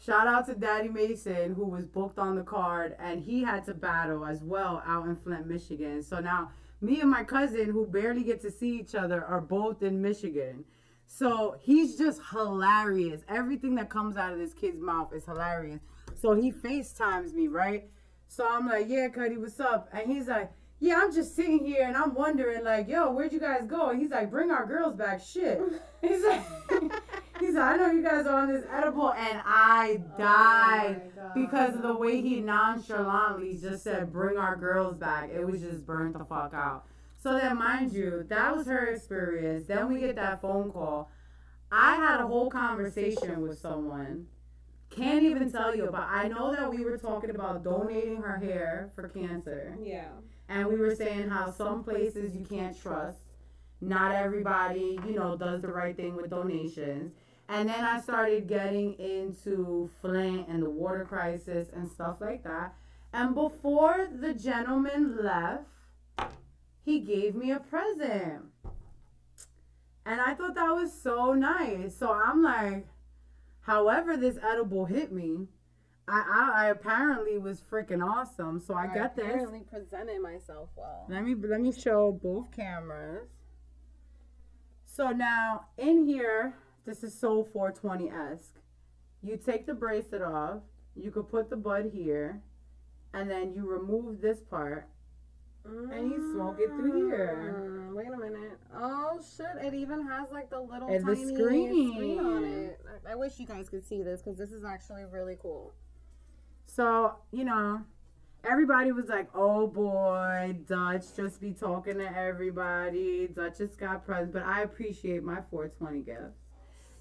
Speaker 1: shout out to Daddy Mason, who was booked on the card, and he had to battle as well out in Flint, Michigan. So now me and my cousin, who barely get to see each other, are both in Michigan. So he's just hilarious. Everything that comes out of this kid's mouth is hilarious. So he FaceTimes me, right? So I'm like, yeah, Cuddy, what's up? And he's like, yeah, I'm just sitting here and I'm wondering, like, yo, where'd you guys go? And he's like, bring our girls back. Shit. He's like, I know you guys are on this edible. And I died because of the way he nonchalantly just said, bring our girls back. It was just burnt the fuck out. So then, mind you, that was her experience. Then we get that phone call. I had a whole conversation with someone. Can't even tell you, but I know that we were talking about donating her hair for cancer.
Speaker 3: Yeah.
Speaker 1: And we were saying how some places you can't trust. Not everybody, does the right thing with donations. And then I started getting into Flint and the water crisis and stuff like that. And before the gentleman left, he gave me a present. And I thought that was so nice. So I'm like, however this edible hit me, I apparently was freaking awesome. So I got this. I
Speaker 3: apparently presented myself well.
Speaker 1: Let me show both cameras. So now in here, this is so 420-esque. You take the bracelet off. You could put the bud here, and then you remove this part, and you smoke it through here.
Speaker 3: Wait a minute. Oh shit! It even has like the little
Speaker 1: and
Speaker 3: tiny
Speaker 1: the screen
Speaker 3: on it. I wish you guys could see this because this is actually really cool.
Speaker 1: So, everybody was like, oh boy, Dutch just be talking to everybody. Dutch just got presents. But I appreciate my 420 gifts.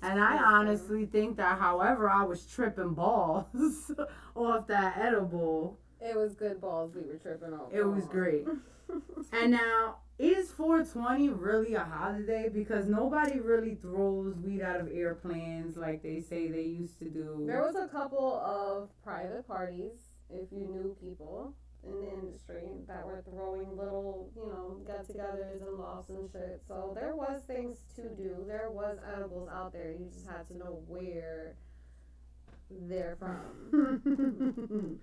Speaker 1: And I honestly think that however I was tripping balls off that edible.
Speaker 3: It was good balls we were tripping off.
Speaker 1: It was great. And now, is 420 really a holiday? Because nobody really throws weed out of airplanes like they say they used to do.
Speaker 3: There was a couple of private parties, if you knew people. in the industry that were throwing little, you know, get-togethers and lofts and shit. So there was things to do. There was edibles out there. You just had to know where they're from.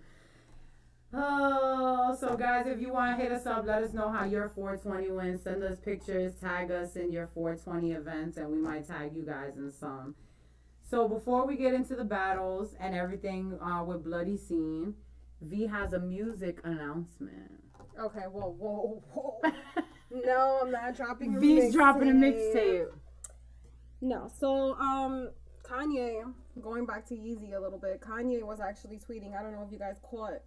Speaker 1: Oh, so guys, if you want to hit us up, let us know how your 420 went. Send us pictures, tag us in your 420 events, and we might tag you guys in some. So before we get into the battles and everything with Bloody Scene, V has a music announcement.
Speaker 3: Okay, whoa. No, I'm not dropping a
Speaker 1: V's dropping a mixtape.
Speaker 3: No, so, Kanye, going back to Yeezy a little bit, Kanye was actually tweeting, I don't know if you guys caught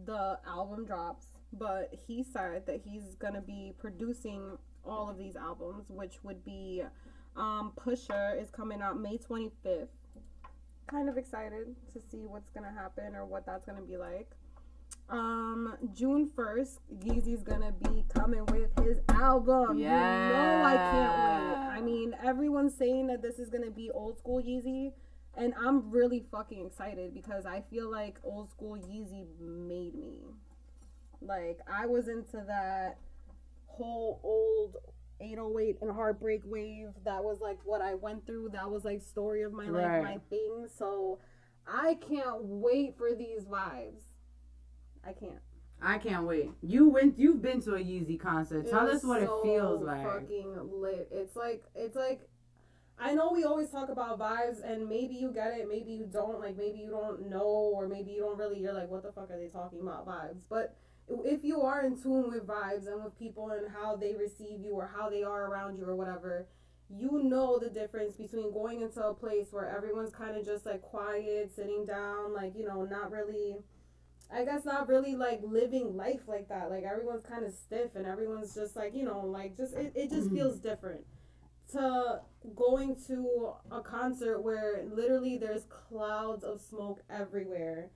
Speaker 3: the album drops, but he said that he's gonna be producing all of these albums, which would be Pusher is coming out May 25th. Kind of excited to see what's gonna happen or what that's gonna be like. June 1st, Yeezy's gonna be coming with his album.
Speaker 1: Yeah.
Speaker 3: You know I can't wait. I mean, everyone's saying that this is gonna be old school Yeezy, and I'm really fucking excited because I feel like old school Yeezy made me. Like, I was into that whole old 808 and Heartbreak wave. That was like what I went through. That was like story of my life, my thing. So I can't wait for these vibes. I can't wait. You've been to a Yeezy concert. Tell us what it feels like. Fucking lit. It's like I know we always talk about vibes, and maybe you get it, maybe you don't. Like, maybe you don't know, or maybe you don't really. You're like, what the fuck are they talking about vibes? But if you are in tune with vibes and with people and how they receive you or how they are around you or whatever, you know the difference between going into a place where everyone's kind of just like quiet, sitting down, like, you know, not really like living life like that. Like, everyone's kind of stiff and everyone's just like, you know, like, just it just feels different to going to a concert where literally there's clouds of smoke everywhere.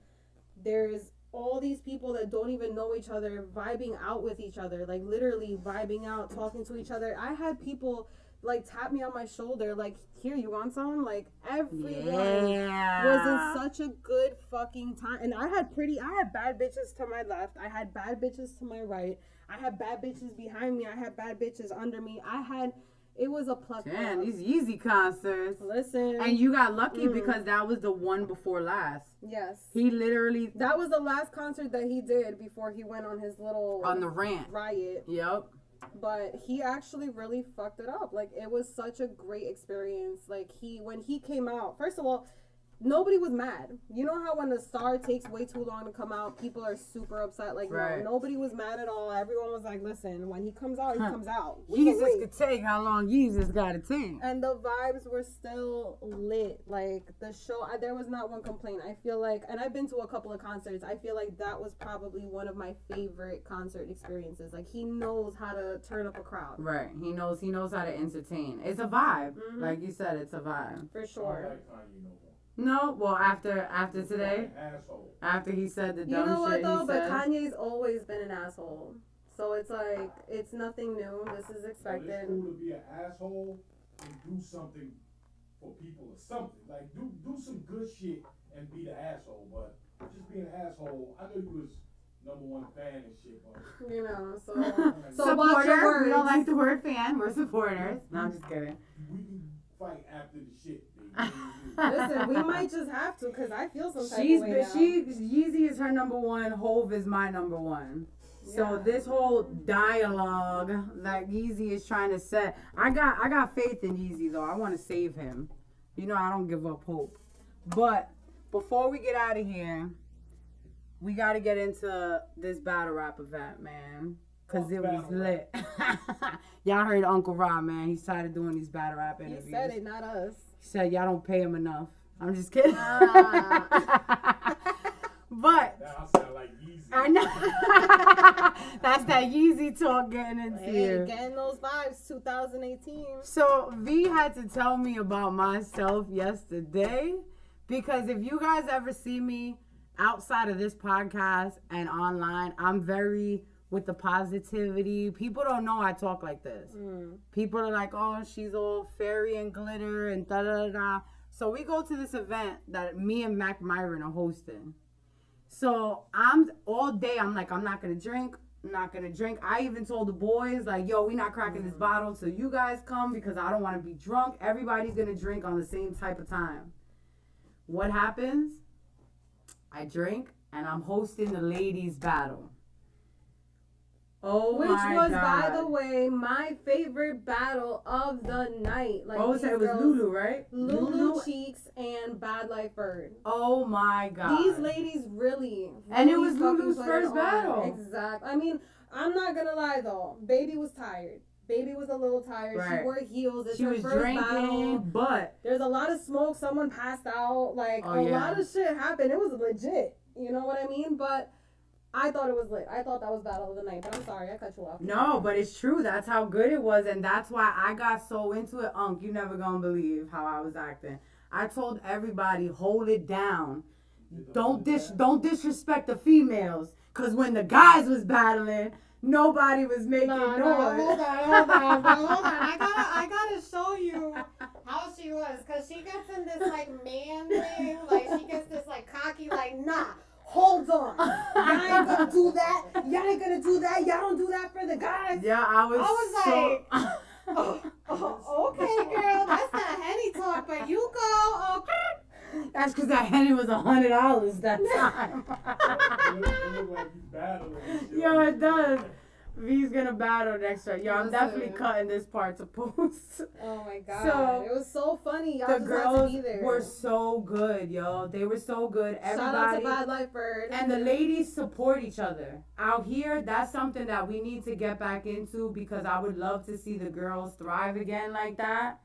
Speaker 3: There's all these people that don't even know each other vibing out with each other, like literally vibing out, talking to each other. I had people like tap me on my shoulder, like, here, you want some? Like, everyone was in such a good fucking time. And I had bad bitches to my left, I had bad bitches to my right, I had bad bitches behind me, I had bad bitches under me. It was a plethora.
Speaker 1: Damn, these Yeezy concerts.
Speaker 3: Listen.
Speaker 1: And you got lucky because that was the one before last.
Speaker 3: Yes.
Speaker 1: He literally...
Speaker 3: That was the last concert that he did before he went on his little...
Speaker 1: On the rant.
Speaker 3: Riot.
Speaker 1: Yep.
Speaker 3: But he actually really fucked it up. Like, it was such a great experience. Like, when he came out... First of all, nobody was mad. You know how when the star takes way too long to come out, people are super upset? Like, no, nobody was mad at all. Everyone was like, listen, when he comes out, he comes out.
Speaker 1: Jesus could take how long Jesus gotta take.
Speaker 3: And the vibes were still lit. Like, the show, there was not one complaint. I feel like, and I've been to a couple of concerts, I feel like that was probably one of my favorite concert experiences. Like, he knows how to turn up a crowd. Right.
Speaker 1: He knows how to entertain. It's a vibe. Like you said, it's a vibe.
Speaker 3: For sure.
Speaker 1: No, well, after today, after he said the dumb shit, you know what though?
Speaker 3: But Kanye's always been an asshole, so it's like it's nothing new. This is expected.
Speaker 2: It's cool to be an asshole and do something for people or something. Like do some good shit and be the asshole, but just being an asshole. I know you was #1 fan and shit, but
Speaker 3: you know, so
Speaker 1: supporter. We don't like the word fan. We're supporters. No, I'm just kidding.
Speaker 2: We can fight after the shit.
Speaker 3: Listen, we might just have to, because I feel some type of way now.
Speaker 1: Yeezy is her #1. Hove is my #1. So this whole dialogue that Yeezy is trying to set, I got faith in Yeezy though. I want to save him. You know, I don't give up hope. But before we get out of here, we got to get into this battle rap event, man. Because it was lit. Y'all heard Uncle Rob, man. He started doing these battle rap interviews.
Speaker 3: He said it, not us.
Speaker 1: He said, y'all don't pay him enough. I'm just kidding. But
Speaker 2: that sound like Yeezy.
Speaker 1: I know. That's that Yeezy talk getting into you.
Speaker 3: Getting those vibes, 2018.
Speaker 1: So V had to tell me about myself yesterday, because if you guys ever see me outside of this podcast and online, I'm very with the positivity. People don't know I talk like this. People are like, oh, she's all fairy and glitter and da da da. So we go to this event that me and Mac Myron are hosting. So I'm all day. I'm like, I'm not gonna drink. I'm not gonna drink. I even told the boys like, yo, we not cracking this bottle till you guys come because I don't want to be drunk. Everybody's gonna drink on the same type of time. What happens? I drink and I'm hosting the ladies' battle. Oh
Speaker 3: Which
Speaker 1: my
Speaker 3: was,
Speaker 1: God.
Speaker 3: by the way, my favorite battle of the night. Like,
Speaker 1: what was it? It was Lulu, right?
Speaker 3: Lulu Cheeks and Bad Life Bird.
Speaker 1: Oh my God.
Speaker 3: These ladies really
Speaker 1: And it was
Speaker 3: fucking
Speaker 1: Lulu's
Speaker 3: put
Speaker 1: first
Speaker 3: it on.
Speaker 1: battle.
Speaker 3: Exactly. I mean, I'm not gonna lie though. Baby was tired. Baby was a little tired.
Speaker 1: Right.
Speaker 3: She wore heels. It's
Speaker 1: She
Speaker 3: her
Speaker 1: was
Speaker 3: first
Speaker 1: drinking,
Speaker 3: battle.
Speaker 1: but
Speaker 3: There's a lot of smoke. Someone passed out. Like, a lot of shit happened. It was legit. You know what I mean? But I thought it was lit. I thought that was battle of the night. But I'm sorry, I cut you off.
Speaker 1: No, but it's true. That's how good it was, and that's why I got so into it. Unc, you never gonna believe how I was acting. I told everybody, hold it down. Don't disrespect the females. Cause when the guys was battling, nobody was making noise.
Speaker 3: Hold on. I gotta show you how she was. Cause she gets in this like man thing. Like she gets this like cocky like, nah. Hold on. Y'all ain't gonna do that. Y'all ain't gonna do that. Y'all don't do that for the guys.
Speaker 1: Yeah, I was
Speaker 3: like, okay, girl. That's not Henny talk, but you go. Okay.
Speaker 1: That's because that Henny was $100 that time.
Speaker 2: It looked like he's battling.
Speaker 1: Yo, it does. V's gonna battle next time. Yo, I'm definitely cutting this part to post.
Speaker 3: Oh my God.
Speaker 1: So,
Speaker 3: it was so funny. Y'all
Speaker 1: the
Speaker 3: just
Speaker 1: girls
Speaker 3: had to be there.
Speaker 1: were so good, yo. They were so good. Everybody.
Speaker 3: Shout out to Bad Life Bird.
Speaker 1: And the ladies support each other. Out here, that's something that we need to get back into because I would love to see the girls thrive again like that.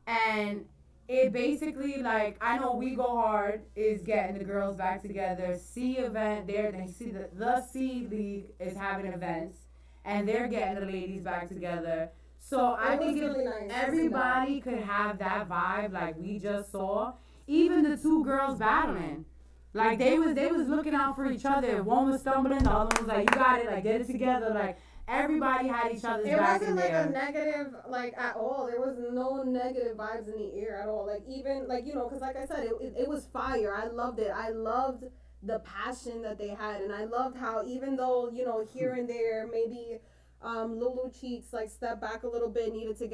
Speaker 1: And it basically, like, I know We Go Hard is getting the girls back together. C event, they see the C League is having events, and they're getting the ladies back together. So I think if
Speaker 3: really nice
Speaker 1: everybody could have that vibe like we just saw, even the two girls battling, like they was looking out for each other. If one was stumbling, the other one was like, you got it, like get it together, like. Everybody had each other's back in there.
Speaker 3: It wasn't like a negative, like, at all. There was no negative vibes in the air at all. Like, even, like, you know, because like I said, it was fire. I loved it. I loved the passion that they had. And I loved how even though, you know, here and there, maybe Lulu Cheeks, like, stepped back a little bit, needed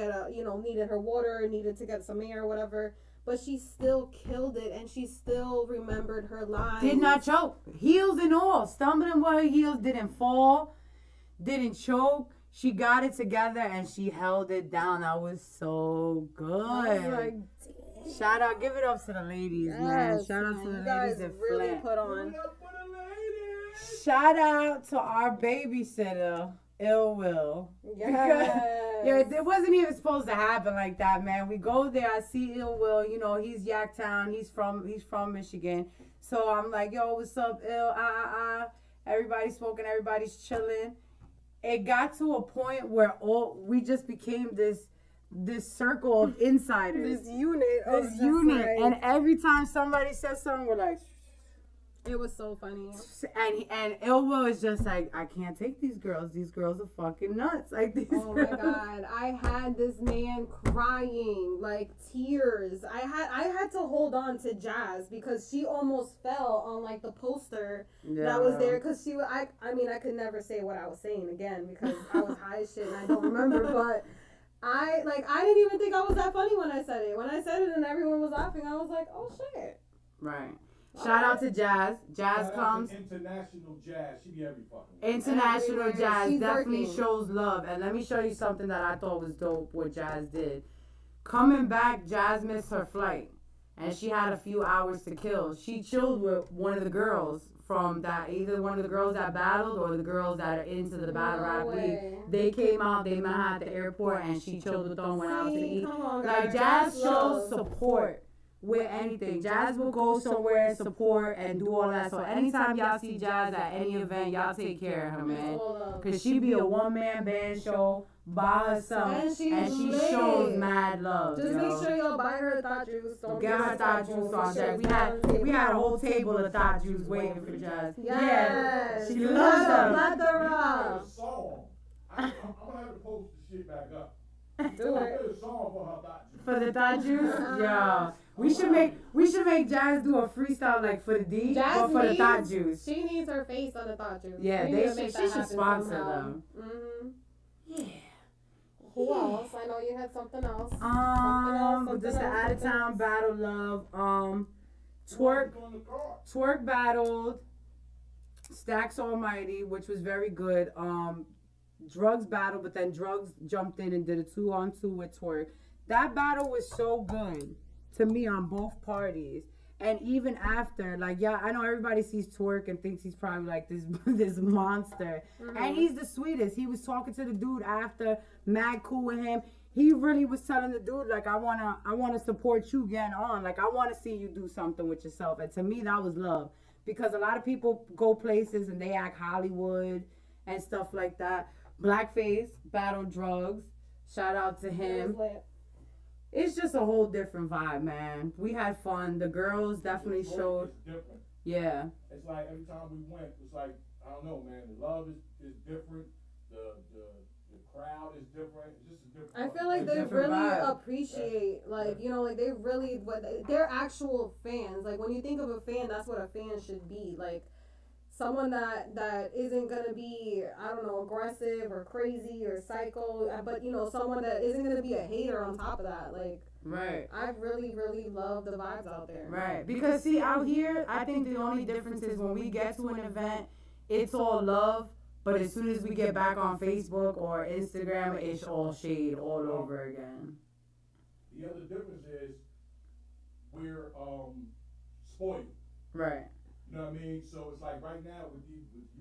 Speaker 3: her water, needed to get some air or whatever. But she still killed it, and she still remembered her lines.
Speaker 1: Did not choke. Heels and all. Stumbling with her heels, didn't fall. Didn't choke. She got it together and she held it down. That was so good.
Speaker 3: I was like, damn.
Speaker 1: Shout out, give it up to the ladies, man. Shout out to the ladies that
Speaker 3: really
Speaker 1: Flint.
Speaker 3: put on.
Speaker 1: Shout out to our babysitter, Ill Will.
Speaker 3: Yes.
Speaker 1: It wasn't even supposed to happen like that, man. We go there, I see Ill Will, you know, he's Yaktown, he's from Michigan. So I'm like, yo, what's up, Ill? Everybody's smoking, everybody's chilling. It got to a point where we just became this circle of insiders.
Speaker 3: This unit.
Speaker 1: And every time somebody says something, we're like,
Speaker 3: it was so funny.
Speaker 1: And Ill Will is just like, I can't take these girls. These girls are fucking nuts. Like these girls.
Speaker 3: My God. I had this man crying, like tears. I had to hold on to Jazz because she almost fell on like the poster that was there. Cause I mean, I could never say what I was saying again because I was high as shit and I don't remember, but I didn't even think I was that funny when I said it. When I said it and everyone was laughing, I was like, oh shit.
Speaker 1: Right. Shout out to Jazz. Jazz comes.
Speaker 2: International Jazz. She be every fucking.
Speaker 1: International Jazz
Speaker 3: She's
Speaker 1: definitely
Speaker 3: working.
Speaker 1: shows love. And let me show you something that I thought was dope what Jazz did. Coming back, Jazz missed her flight. And she had a few hours to kill. She chilled with one of the girls from that, either one of the girls that battled or the girls that are into the battle rap league. They came out, they met her at the airport, and she chilled with them, went out to eat. Like, Jazz shows support with anything. Jazz will go somewhere, support, and do all that. So anytime y'all see Jazz at any event, y'all take care of her, man. Because she be a one-man band show by herself, and she shows mad love.
Speaker 3: Just make sure y'all buy her thought juice.
Speaker 1: Get her thought juice on deck. We had a whole table of thought juice waiting for Jazz.
Speaker 3: Yes.
Speaker 1: Yeah, she loves them.
Speaker 3: Plethora.
Speaker 2: I'm gonna have to post the shit back up.
Speaker 3: Do it.
Speaker 1: For the thought juice? Yeah. We should make Jazz do a freestyle like for the D, but for the thought juice.
Speaker 3: She needs her face on the thought juice.
Speaker 1: Yeah, she should sponsor them.
Speaker 3: Mm-hmm.
Speaker 1: Yeah.
Speaker 3: Who else? I know you had something else.
Speaker 1: Just the out of town battle love. Twerk battled Stacks Almighty, which was very good. Drugs battle, but then Drugs jumped in and did a 2-on-2 with Twerk. That battle was so good to me on both parties. And even after, like, yeah, I know everybody sees Twerk and thinks he's probably like this monster. Mm-hmm. And he's the sweetest. He was talking to the dude after, mad cool with him. He really was telling the dude, like, I wanna support you getting on. Like, I wanna see you do something with yourself. And to me, that was love. Because a lot of people go places and they act Hollywood and stuff like that. Blackface, battle Drugs. Shout out to him. It's just a whole different vibe, man. We had fun. The girls definitely showed.
Speaker 2: It's different.
Speaker 1: Yeah.
Speaker 2: It's like every time we went, it's like, I don't know, man. The love is different. The crowd is different. It's just a different.
Speaker 3: I feel like they really appreciate, like, you know, like they really, they're actual fans. Like when you think of a fan, that's what a fan should be. Like someone that isn't gonna be, I don't know, aggressive or crazy or psycho, but you know, someone that isn't gonna be a hater on top of that. Like,
Speaker 1: right.
Speaker 3: I really, really love the vibes out there.
Speaker 1: Right. Because see, out here, I think the only difference is when we get to an event, it's all love. But as soon as we get back on Facebook or Instagram, it's all shade all over again.
Speaker 2: The other difference is we're spoiled.
Speaker 1: Right.
Speaker 2: You know what I mean? So it's like right now with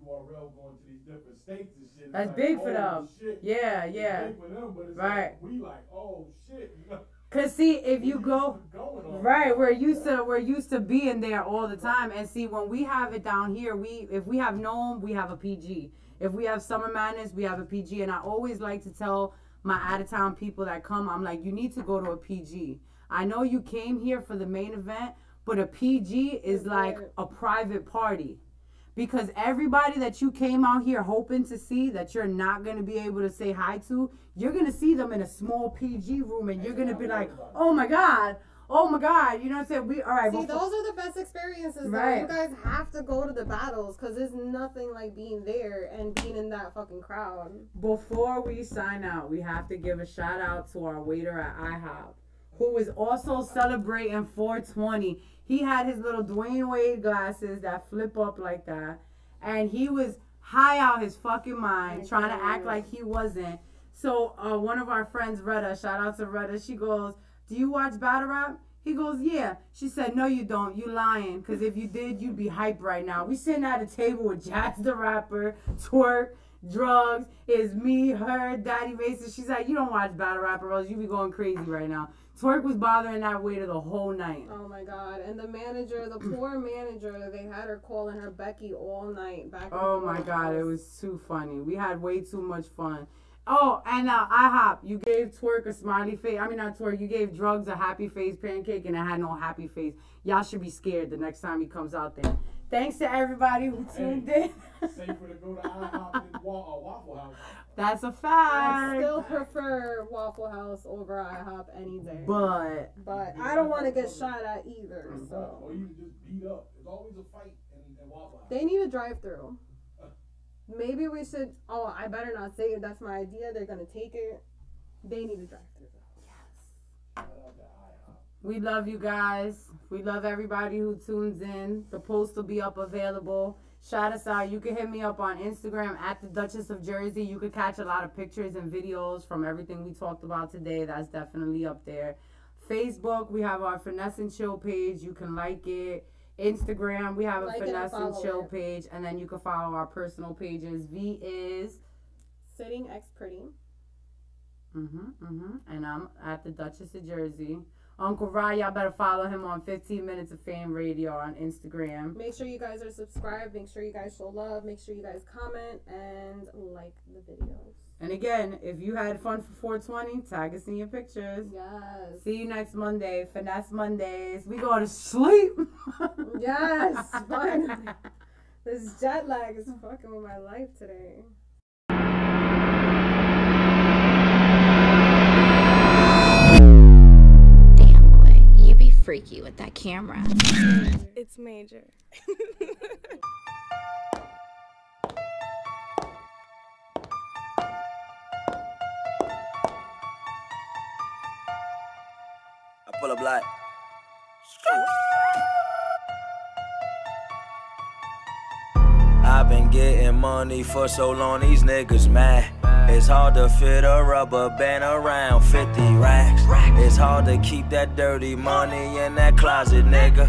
Speaker 2: URL going to these different states and shit.
Speaker 1: That's
Speaker 2: like,
Speaker 1: big for them.
Speaker 2: Shit.
Speaker 1: Yeah.
Speaker 2: It's big for them, but it's
Speaker 1: right.
Speaker 2: Like, we like, oh shit. You know?
Speaker 1: Cause see, if you go right, we're used to being there all the time. And see, when we have it down here, if we have Gnome, we have a PG. If we have Summer Madness, we have a PG. And I always like to tell my out-of-town people that come, I'm like, you need to go to a PG. I know you came here for the main event, but a PG is like a private party. Because everybody that you came out here hoping to see that you're not going to be able to say hi to, you're going to see them in a small PG room and you're going to be like, oh my God. Oh my God, you know what I'm saying? All right.
Speaker 3: See, those are the best experiences. Right. You guys have to go to the battles because there's nothing like being there and being in that fucking crowd.
Speaker 1: Before we sign out, we have to give a shout out to our waiter at IHOP, who is also celebrating 420. He had his little Dwayne Wade glasses that flip up like that, and he was high out his fucking mind, trying to act like he wasn't. So one of our friends, Retta, shout out to Retta, she goes, do you watch battle rap? He goes, yeah. She said, no, you don't. You lying. Because if you did, you'd be hyped right now. We sitting at a table with Jazz the rapper, Twerk, Drugs. It's me, her, Daddy Mason. She's like, you don't watch battle rap or else you be going crazy right now. Twerk was bothering that waiter the whole night.
Speaker 3: Oh, my God. And the manager, the poor manager, they had her calling her Becky all night. Back and
Speaker 1: forth. My God. It was too funny. We had way too much fun. Oh, and IHOP, you gave Twerk a smiley face. I mean, not Twerk. You gave Drugs a happy face pancake, and it had no happy face. Y'all should be scared the next time he comes out there. Thanks to everybody who tuned in.
Speaker 2: Safer to go to IHOP than Waffle House.
Speaker 1: That's a fact.
Speaker 3: I still prefer Waffle House over IHOP any day. But I don't want to get shot at either. So.
Speaker 2: Or you just beat up. There's always a fight in Waffle House.
Speaker 3: They need a drive-through. Maybe we should. Oh, I better not say it. That's my idea. They're gonna take it. They need a drive-through. Yes.
Speaker 1: We love you guys. We love everybody who tunes in. The post will be up available. Shout us out. You can hit me up on Instagram at the Duchess of Jersey. You could catch a lot of pictures and videos from everything we talked about today. That's definitely up there. Facebook, we have our Finesse and Chill page. You can like it. Instagram, we have a Finesse and Chill page, and then you can follow our personal pages. V is
Speaker 3: Sitting X Pretty.
Speaker 1: And I'm at the Duchess of Jersey. Uncle Ryan, y'all better follow him on 15 Minutes of Fame Radio on Instagram.
Speaker 3: Make sure you guys are subscribed. Make sure you guys show love. Make sure you guys comment and like the videos.
Speaker 1: And again, if you had fun for 420, tag us in your pictures.
Speaker 3: Yes.
Speaker 1: See you next Monday. Finesse Mondays. We go to sleep.
Speaker 3: Yes. Finally. This jet lag is fucking with my life today.
Speaker 7: tricky with that camera.
Speaker 8: It's major.
Speaker 4: I pull up like. I've been getting money for so long, these niggas mad. It's hard to fit a rubber band around 50 racks. It's hard to keep that dirty money in that closet, nigga.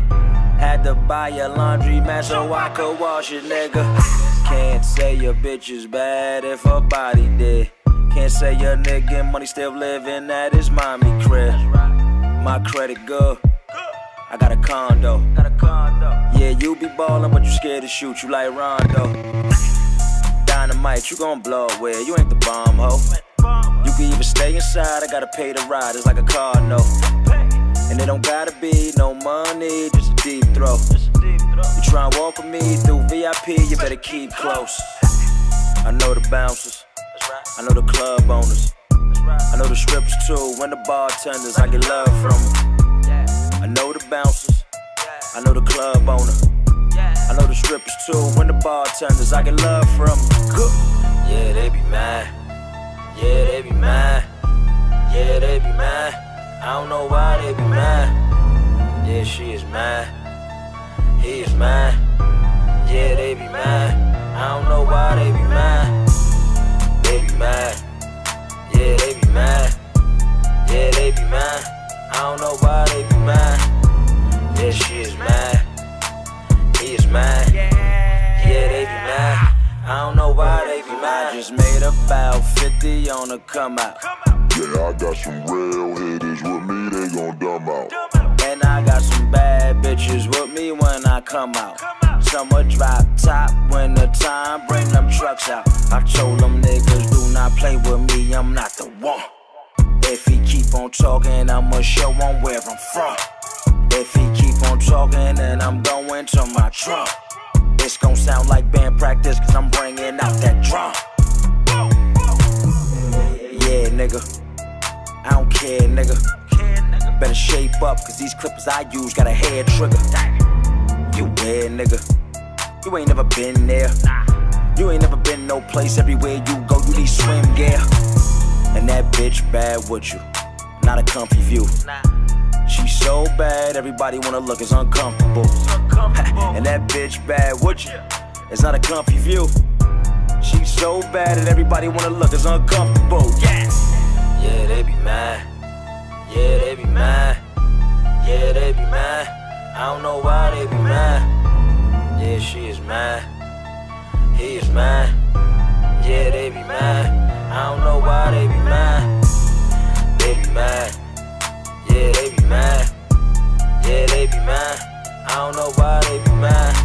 Speaker 4: Had to buy a laundry mat so I could wash it, nigga. Can't say your bitch is bad if her body did. Can't say your nigga money still living at his mommy crib. My credit good. I got a condo. Yeah, you be ballin', but you scared to shoot, you like Rondo. Dynamite, you gon' blow it where you ain't the bomb, ho. You can even stay inside, I gotta pay the ride, it's like a car note. And it don't gotta be no money, just a deep throat. You try and walk with me through VIP, you better keep close. I know the bouncers, I know the club owners, I know the strippers too, and the bartenders, I get love from them. I know the bouncers, I know the club owner, I know the strippers too, and the bartenders, I get love from them. Yeah, they be mad, yeah, they be mad, yeah, they be mad. I don't know why they be mad. Yeah, she is mad, he is mad, yeah, they be mad. I don't know why they be mad. They be mad, yeah, they be mad, yeah, they be mad. I don't know why they be mad. Yeah, she is mad, he is mad, yeah, they be mad. I don't know why they be mad. I just made about 50 on the come out.
Speaker 9: Yeah, I got some real hitters with me, they gon' dumb out.
Speaker 4: And I got some bad bitches with me when I come out. Summer drop top, winter time, bring them trucks out. I told them niggas do not play with me, I'm not the one. If he keep on talking, I'ma show him where I'm from. If he keep on talking, then I'm going to my trunk. It's gon' sound like band practice, cause I'm bringing out that drum. Yeah, nigga, I don't care, nigga. Better shape up, cause these clippers I use got a hair trigger. You weird, nigga, you ain't never been there. You ain't never been no place, everywhere you go, you need swim gear. And that bitch bad with you, not a comfy view. She's so bad, everybody wanna look, it's uncomfortable. And that bitch bad with you, it's not a comfy view. She's so bad that everybody wanna look, it's uncomfortable. Yeah, they be mad. Yeah, they be mad. Yeah, they be mad. I don't know why they be mad. Yeah, she is mad. He is mad. Yeah, they be mad. I don't know why they be mad. They be mad. Yeah, they be mad. Yeah, they be mad. I don't know why they be mad.